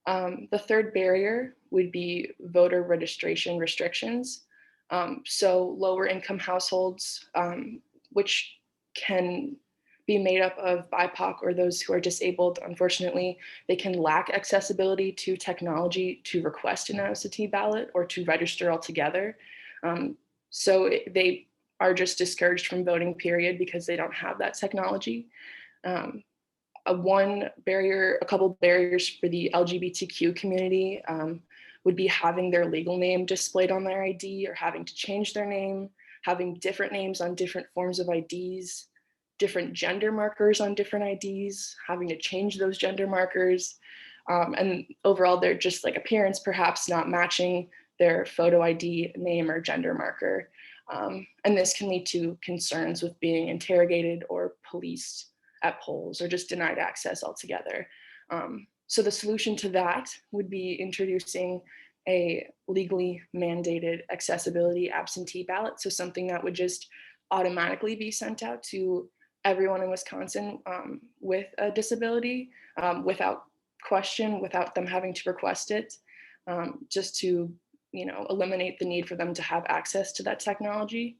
The third barrier would be voter registration restrictions. So lower income households, which can be made up of BIPOC or those who are disabled, unfortunately, they can lack accessibility to technology to request an absentee ballot or to register altogether. So they are just discouraged from voting, period, because they don't have that technology. A couple barriers for the LGBTQ community would be having their legal name displayed on their ID or having to change their name, having different names on different forms of IDs, different gender markers on different IDs, having to change those gender markers. And overall, they're just like appearance, perhaps not matching their photo ID name or gender marker. And this can lead to concerns with being interrogated or policed at polls or just denied access altogether. So the solution to that would be introducing a legally mandated accessibility absentee ballot. So something that would just automatically be sent out to everyone in Wisconsin with a disability without question, without them having to request it, just to eliminate the need for them to have access to that technology.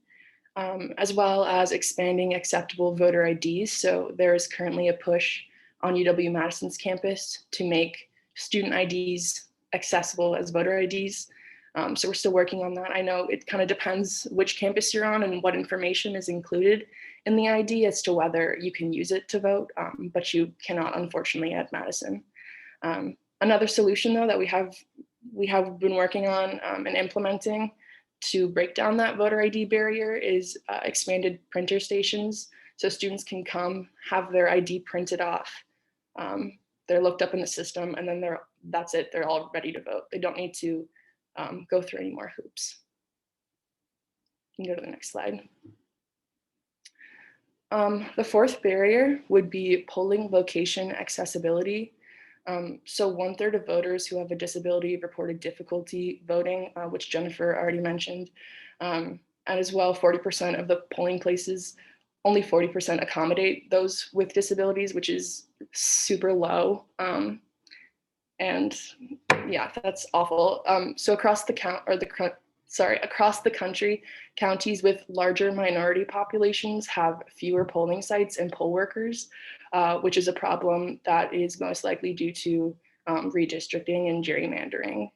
as well as expanding acceptable voter IDs. So there is currently a push on UW-Madison's campus to make student IDs accessible as voter IDs. So we're still working on that. I know it kind of depends which campus you're on and what information is included in the ID as to whether you can use it to vote, but you cannot, unfortunately, at Madison. Another solution, though, that we have been working on and implementing to break down that voter ID barrier is expanded printer stations. So students can come, have their ID printed off. They're looked up in the system, and then that's it. They're all ready to vote. They don't need to go through any more hoops. You can go to the next slide. The fourth barrier would be polling location accessibility. So 1/3 of voters who have a disability reported difficulty voting, which Jennifer already mentioned. And as well, 40% of the polling places, only 40% accommodate those with disabilities, which is super low. And yeah, that's awful. So across the across the country, counties with larger minority populations have fewer polling sites and poll workers, which is a problem that is most likely due to redistricting and gerrymandering.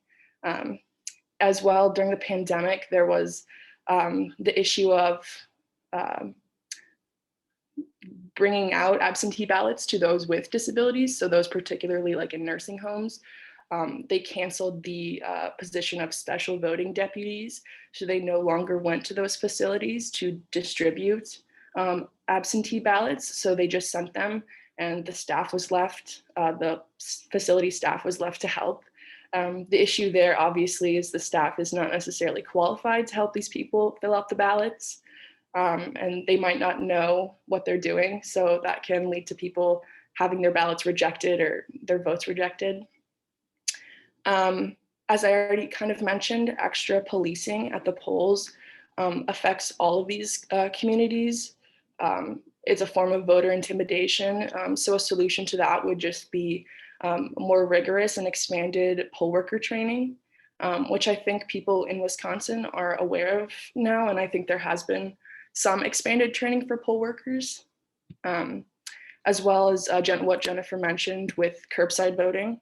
As well, during the pandemic, there was the issue of bringing out absentee ballots to those with disabilities. So those particularly like in nursing homes, they canceled the position of special voting deputies. So they no longer went to those facilities to distribute absentee ballots. So they just sent them, and the staff was left, the facility staff was left to help. The issue there obviously is the staff is not necessarily qualified to help these people fill out the ballots. And they might not know what they're doing. So that can lead to people having their ballots rejected or their votes rejected. As I already kind of mentioned, extra policing at the polls affects all of these communities. It's a form of voter intimidation. So a solution to that would just be more rigorous and expanded poll worker training, which I think people in Wisconsin are aware of now. And I think there has been some expanded training for poll workers, as well as what Jennifer mentioned with curbside voting,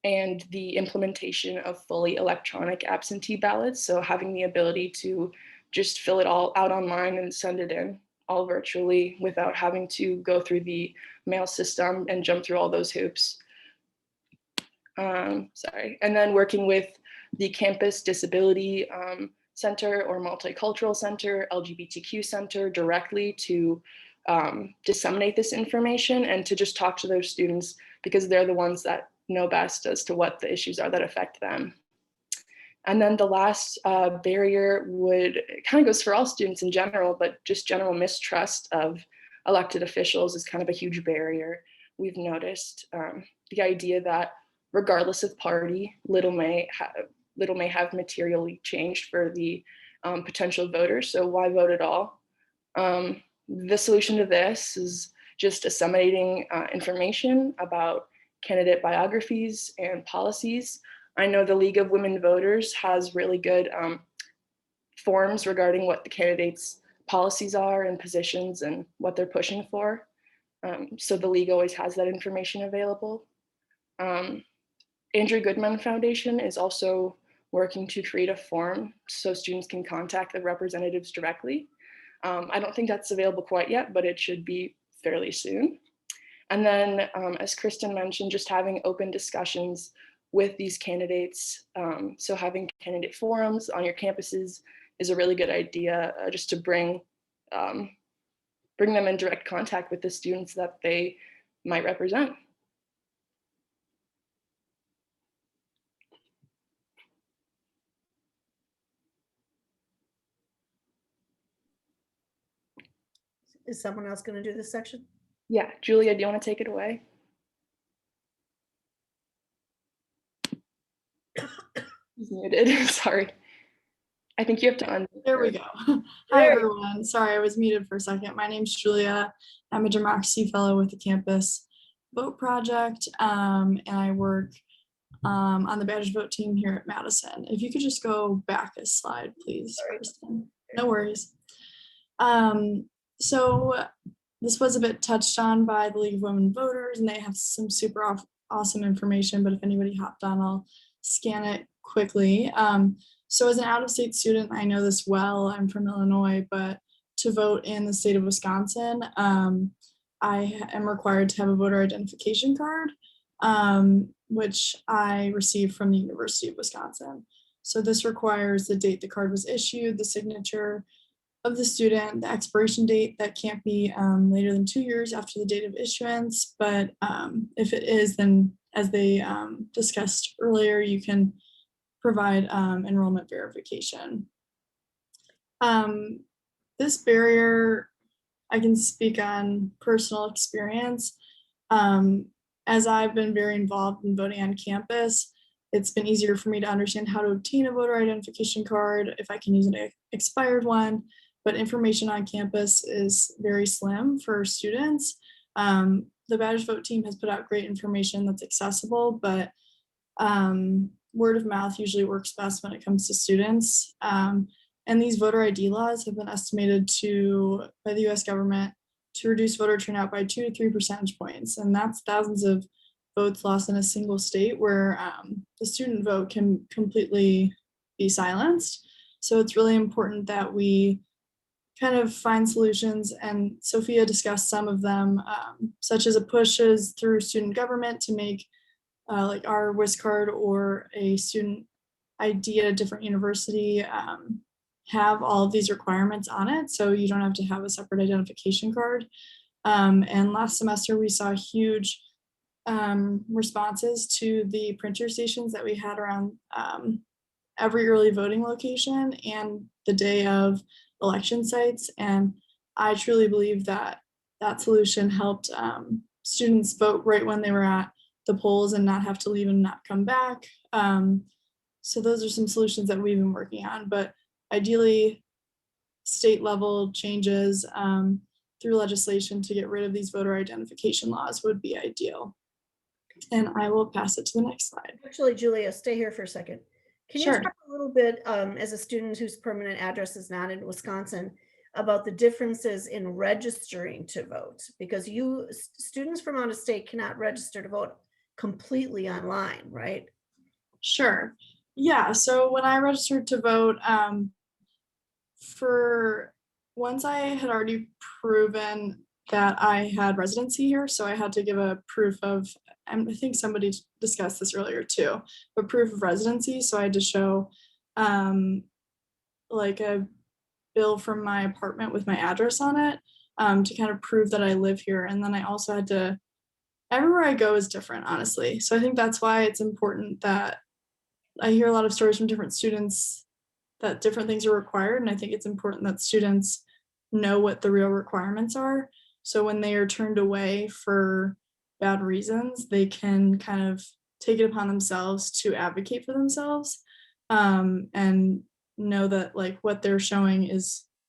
and the implementation of fully electronic absentee ballots. So having the ability to just fill it all out online and send it in all virtually without having to go through the mail system and jump through all those hoops. Sorry. And then working with the campus disability center or multicultural center, LGBTQ center directly to disseminate this information and to just talk to those students, because they're the ones that know best as to what the issues are that affect them. And then the last barrier kind of goes for all students in general, but just general mistrust of elected officials is kind of a huge barrier. We've noticed the idea that regardless of party, little may have materially changed for the potential voters. So why vote at all? The solution to this is just disseminating information about candidate biographies and policies. I know the League of Women Voters has really good forms regarding what the candidates' policies are and positions and what they're pushing for. So the League always has that information available. Andrew Goodman Foundation is also working to create a form so students can contact the representatives directly. I don't think that's available quite yet, but it should be fairly soon. And then, as Kristen mentioned, just having open discussions with these candidates. So having candidate forums on your campuses is a really good idea, just to bring them in direct contact with the students that they might represent. Is someone else going to do this section? Yeah, Julia, do you want to take it away? He's muted. Sorry. I think you have to unmute. There we go. Hi, everyone. Sorry, I was muted for a second. My name's Julia. I'm a democracy fellow with the Campus Vote Project, and I work on the Badge Vote team here at Madison. If you could just go back a slide, please, Kristen. No worries. So this was a bit touched on by the League of Women Voters, and they have some super awesome information, but if anybody hopped on, I'll scan it quickly. So as an out-of-state student, I know this well, I'm from Illinois, but to vote in the state of Wisconsin, I am required to have a voter identification card, which I received from the University of Wisconsin. So this requires the date the card was issued, the signature of the student, the expiration date that can't be later than 2 years after the date of issuance. But if it is, then as they discussed earlier, you can provide enrollment verification. This barrier, I can speak on personal experience. As I've been very involved in voting on campus, it's been easier for me to understand how to obtain a voter identification card, if I can use an expired one, but information on campus is very slim for students. The Badgers Vote team has put out great information that's accessible, but word of mouth usually works best when it comes to students. And these voter ID laws have been estimated by the US government to reduce voter turnout by 2 to 3 percentage points. And that's thousands of votes lost in a single state where the student vote can completely be silenced. So it's really important that we kind of find solutions, and Sophia discussed some of them, such as a pushes through student government to make like our WisCard or a student ID at a different university have all of these requirements on it, so you don't have to have a separate identification card. And last semester we saw huge responses to the printer stations that we had around every early voting location and the day of election sites. And I truly believe that that solution helped students vote right when they were at the polls and not have to leave and not come back. So those are some solutions that we've been working on, but ideally state level changes through legislation to get rid of these voter identification laws would be ideal. And I will pass it to the next slide. Actually, Julia, stay here for a second. Can you Sure. talk a little bit as a student whose permanent address is not in Wisconsin about the differences in registering to vote? Because students from out of state cannot register to vote completely online, right? Sure. Yeah, so when I registered to vote, once I had already proven that I had residency here, so I had to give a proof of, I think somebody discussed this earlier too, but proof of residency. So I had to show like a bill from my apartment with my address on it to kind of prove that I live here. And then I also had to, everywhere I go is different, honestly. So I think that's why it's important that I hear a lot of stories from different students that different things are required. And I think it's important that students know what the real requirements are. So when they are turned away for bad reasons, they can kind of take it upon themselves to advocate for themselves and know that like what they're showing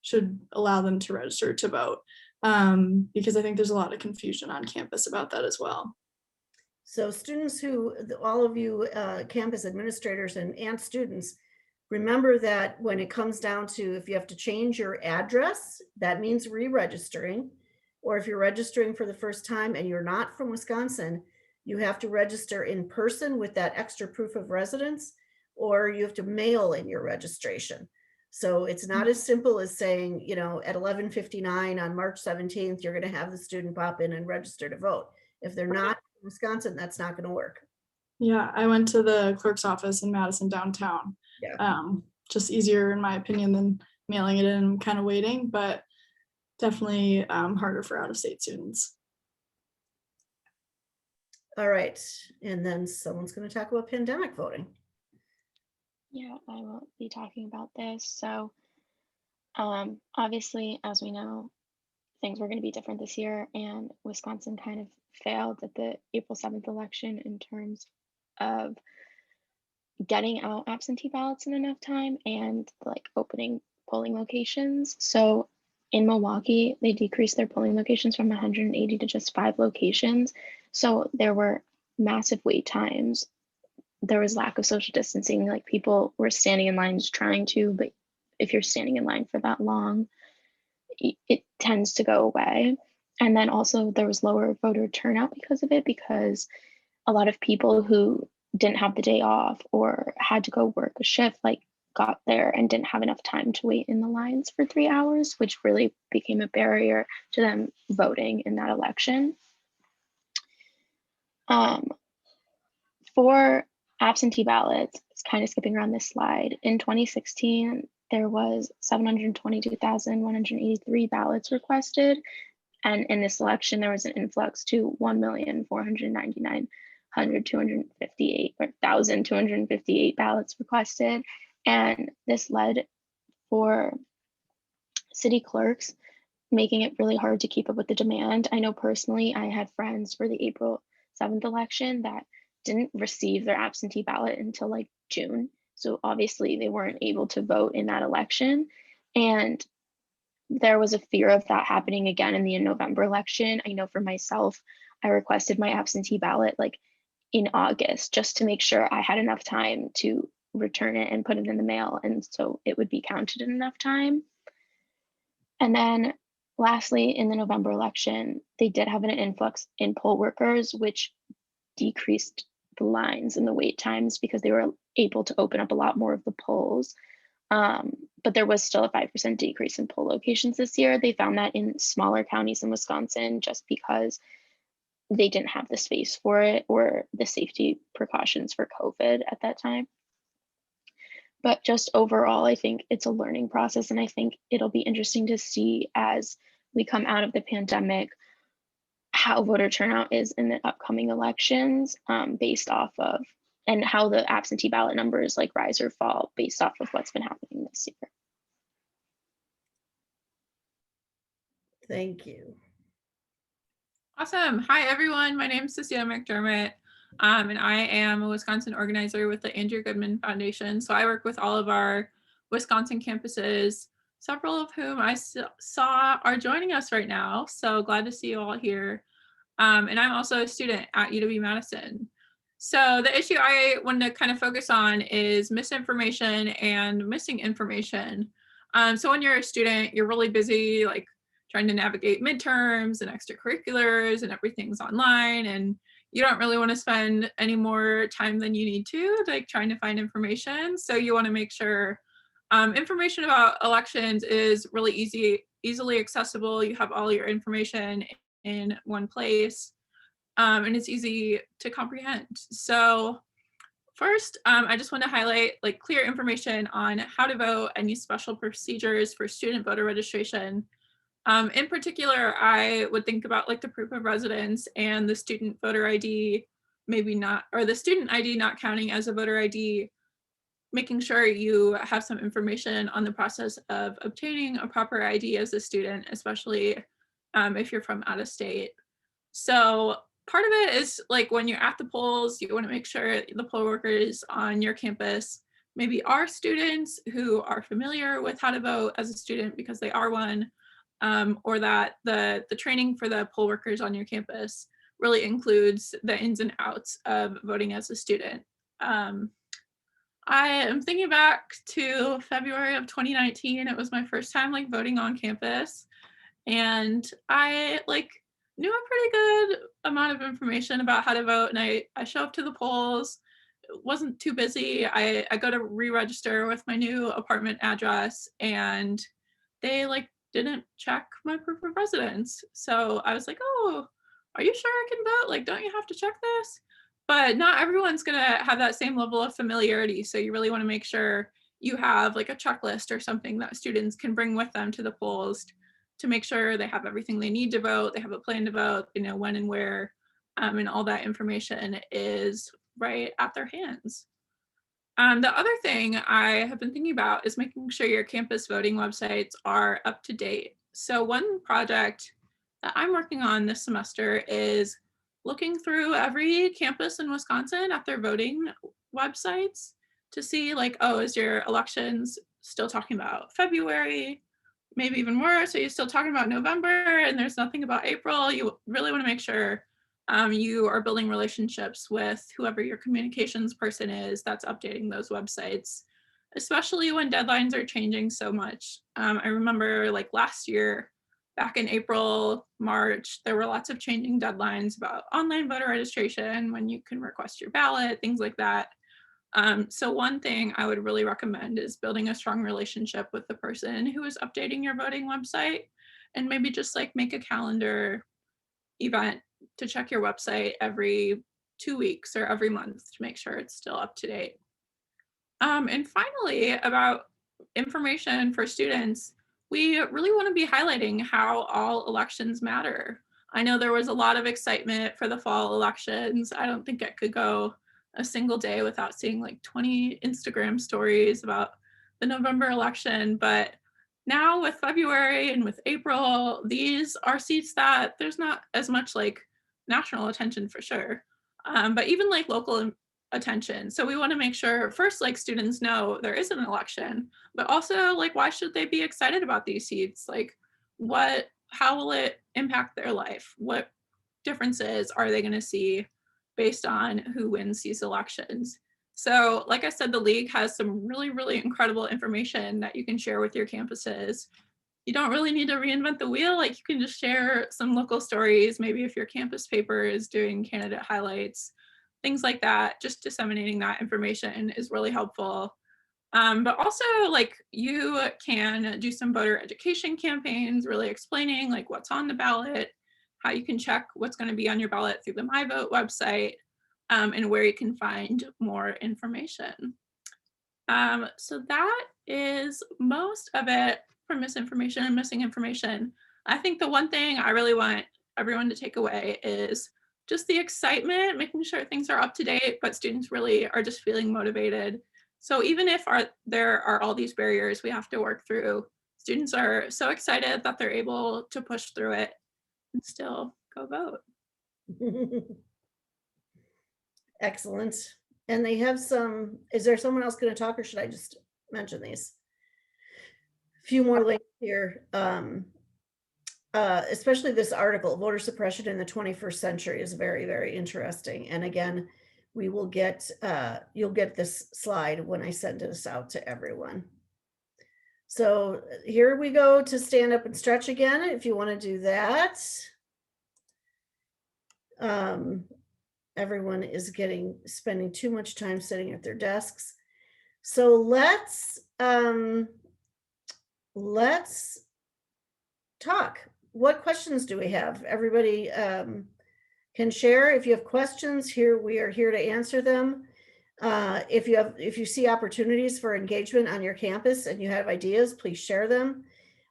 should allow them to register to vote. Because I think there's a lot of confusion on campus about that as well. So students all of you campus administrators and students, remember that when it comes down to if you have to change your address, that means re-registering. Or if you're registering for the first time and you're not from Wisconsin, you have to register in person with that extra proof of residence, or you have to mail in your registration. So it's not as simple as saying, you know, at 11:59 on March 17th, you're going to have the student pop in and register to vote. If they're not in Wisconsin, that's not going to work. Yeah, I went to the clerk's office in Madison downtown. Yeah. Just easier in my opinion than mailing it in and kind of waiting, but definitely harder for out-of-state students. All right, and then someone's going to talk about pandemic voting. Yeah, I will be talking about this. So obviously, as we know, things were going to be different this year, and Wisconsin kind of failed at the April 7th election in terms of getting out absentee ballots in enough time and like opening polling locations. So in Milwaukee, they decreased their polling locations from 180 to just 5 locations. So there were massive wait times. There was lack of social distancing, like people were standing in lines trying to, but if you're standing in line for that long, it tends to go away. And then also there was lower voter turnout because of it, because a lot of people who didn't have the day off or had to go work a shift, like got there and didn't have enough time to wait in the lines for 3 hours, which really became a barrier to them voting in that election. For absentee ballots, it's kind of skipping around this slide. In 2016, there was 722,183 ballots requested. And in this election, there was an influx to 1,499,258 ballots requested. And this led for city clerks, making it really hard to keep up with the demand. I know personally, I had friends for the April 7th election that didn't receive their absentee ballot until like June. So obviously they weren't able to vote in that election. And there was a fear of that happening again in the November election. I know for myself, I requested my absentee ballot like in August, just to make sure I had enough time to return it and put it in the mail. And so it would be counted in enough time. And then lastly, in the November election, they did have an influx in poll workers, which decreased the lines and the wait times because they were able to open up a lot more of the polls. But there was still a 5% decrease in poll locations this year. They found that in smaller counties in Wisconsin, just because they didn't have the space for it or the safety precautions for COVID at that time. But just overall, I think it's a learning process. And I think it'll be interesting to see as we come out of the pandemic, how voter turnout is in the upcoming elections based off of, and how the absentee ballot numbers like rise or fall based off of what's been happening this year. Thank you. Awesome. Hi, everyone. My name is Cecilia McDermott, and I am a Wisconsin organizer with the Andrew Goodman Foundation. So I work with all of our Wisconsin campuses, several of whom I saw are joining us right now. So glad to see you all here. And I'm also a student at UW-Madison. So the issue I wanted to kind of focus on is misinformation and missing information. So when you're a student, you're really busy, like trying to navigate midterms and extracurriculars and everything's online, and you don't really want to spend any more time than you need to like trying to find information. So you want to make sure information about elections is really easily accessible. You have all your information in one place, and it's easy to comprehend. So first, I just want to highlight like clear information on how to vote and use special procedures for student voter registration. In particular, I would think about like the proof of residence and the student voter ID, maybe not, or the student ID not counting as a voter ID, making sure you have some information on the process of obtaining a proper ID as a student, especially if you're from out of state. So part of it is like when you're at the polls, you want to make sure the poll workers on your campus maybe are students who are familiar with how to vote as a student because they are one. Or that the training for the poll workers on your campus really includes the ins and outs of voting as a student. I am thinking back to February of 2019. It was my first time like voting on campus, and I like knew a pretty good amount of information about how to vote, and I show up to the polls. It wasn't too busy. I go to re-register with my new apartment address, and they like didn't check my proof of residence. So I was like, oh, are you sure I can vote? Like, don't you have to check this? But not everyone's gonna have that same level of familiarity. So you really wanna make sure you have like a checklist or something that students can bring with them to the polls to make sure they have everything they need to vote, they have a plan to vote, you know, when and where, and all that information is right at their hands. The other thing I have been thinking about is making sure your campus voting websites are up to date. So one project that I'm working on this semester is looking through every campus in Wisconsin at their voting websites to see like, oh, is your elections still talking about February? Maybe even worse, are you still talking about November and there's nothing about April? You really want to make sure you are building relationships with whoever your communications person is that's updating those websites, especially when deadlines are changing so much. I remember like last year, back in April, March, there were lots of changing deadlines about online voter registration, when you can request your ballot, things like that. So one thing I would really recommend is building a strong relationship with the person who is updating your voting website, and maybe just like make a calendar event to check your website every 2 weeks or every month to make sure it's still up to date. And finally, about information for students, we really want to be highlighting how all elections matter. I know there was a lot of excitement for the fall elections. I don't think it could go a single day without seeing like 20 Instagram stories about the November election. But now with February and with April, these are seats that there's not as much like national attention for sure. But even like local attention. So we want to make sure first, like students know there is an election, but also like, why should they be excited about these seats? Like how will it impact their life? What differences are they going to see based on who wins these elections? So like I said, the league has some really, really incredible information that you can share with your campuses. You don't really need to reinvent the wheel. Like you can just share some local stories. Maybe if your campus paper is doing candidate highlights, things like that, just disseminating that information is really helpful. But also like you can do some voter education campaigns, really explaining like what's on the ballot, how you can check what's going to be on your ballot through the My Vote website, and where you can find more information. So that is most of it for misinformation and missing information. I think the one thing I really want everyone to take away is just the excitement, making sure things are up to date, but students really are just feeling motivated. So even if there are all these barriers we have to work through, students are so excited that they're able to push through it and still go vote. Excellent. And they have some, is there someone else going to talk, or should I just mention these? A few more links here. Especially this article, Voter Suppression in the 21st Century, is very, very interesting. And again, we will get, you'll get this slide when I send this out to everyone. So here we go to stand up and stretch again, if you want to do that. Everyone is spending too much time sitting at their desks. So let's talk. What questions do we have? Everybody can share. If you have questions, we are here to answer them. If you see opportunities for engagement on your campus and you have ideas, please share them.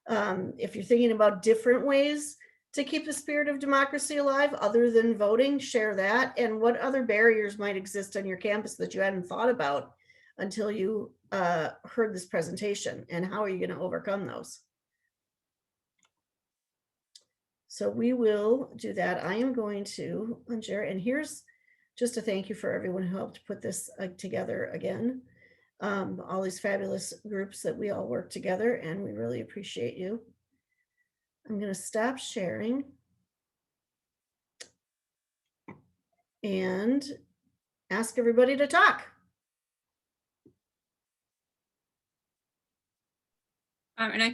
If you're thinking about different ways to keep the spirit of democracy alive other than voting, share that. And what other barriers might exist on your campus that you hadn't thought about until you heard this presentation, and how are you going to overcome those? So we will do that. I am going to unshare, and here's just a thank you for everyone who helped put this together again. All these fabulous groups that we all work together, and we really appreciate you. I'm going to stop sharing and ask everybody to talk. And I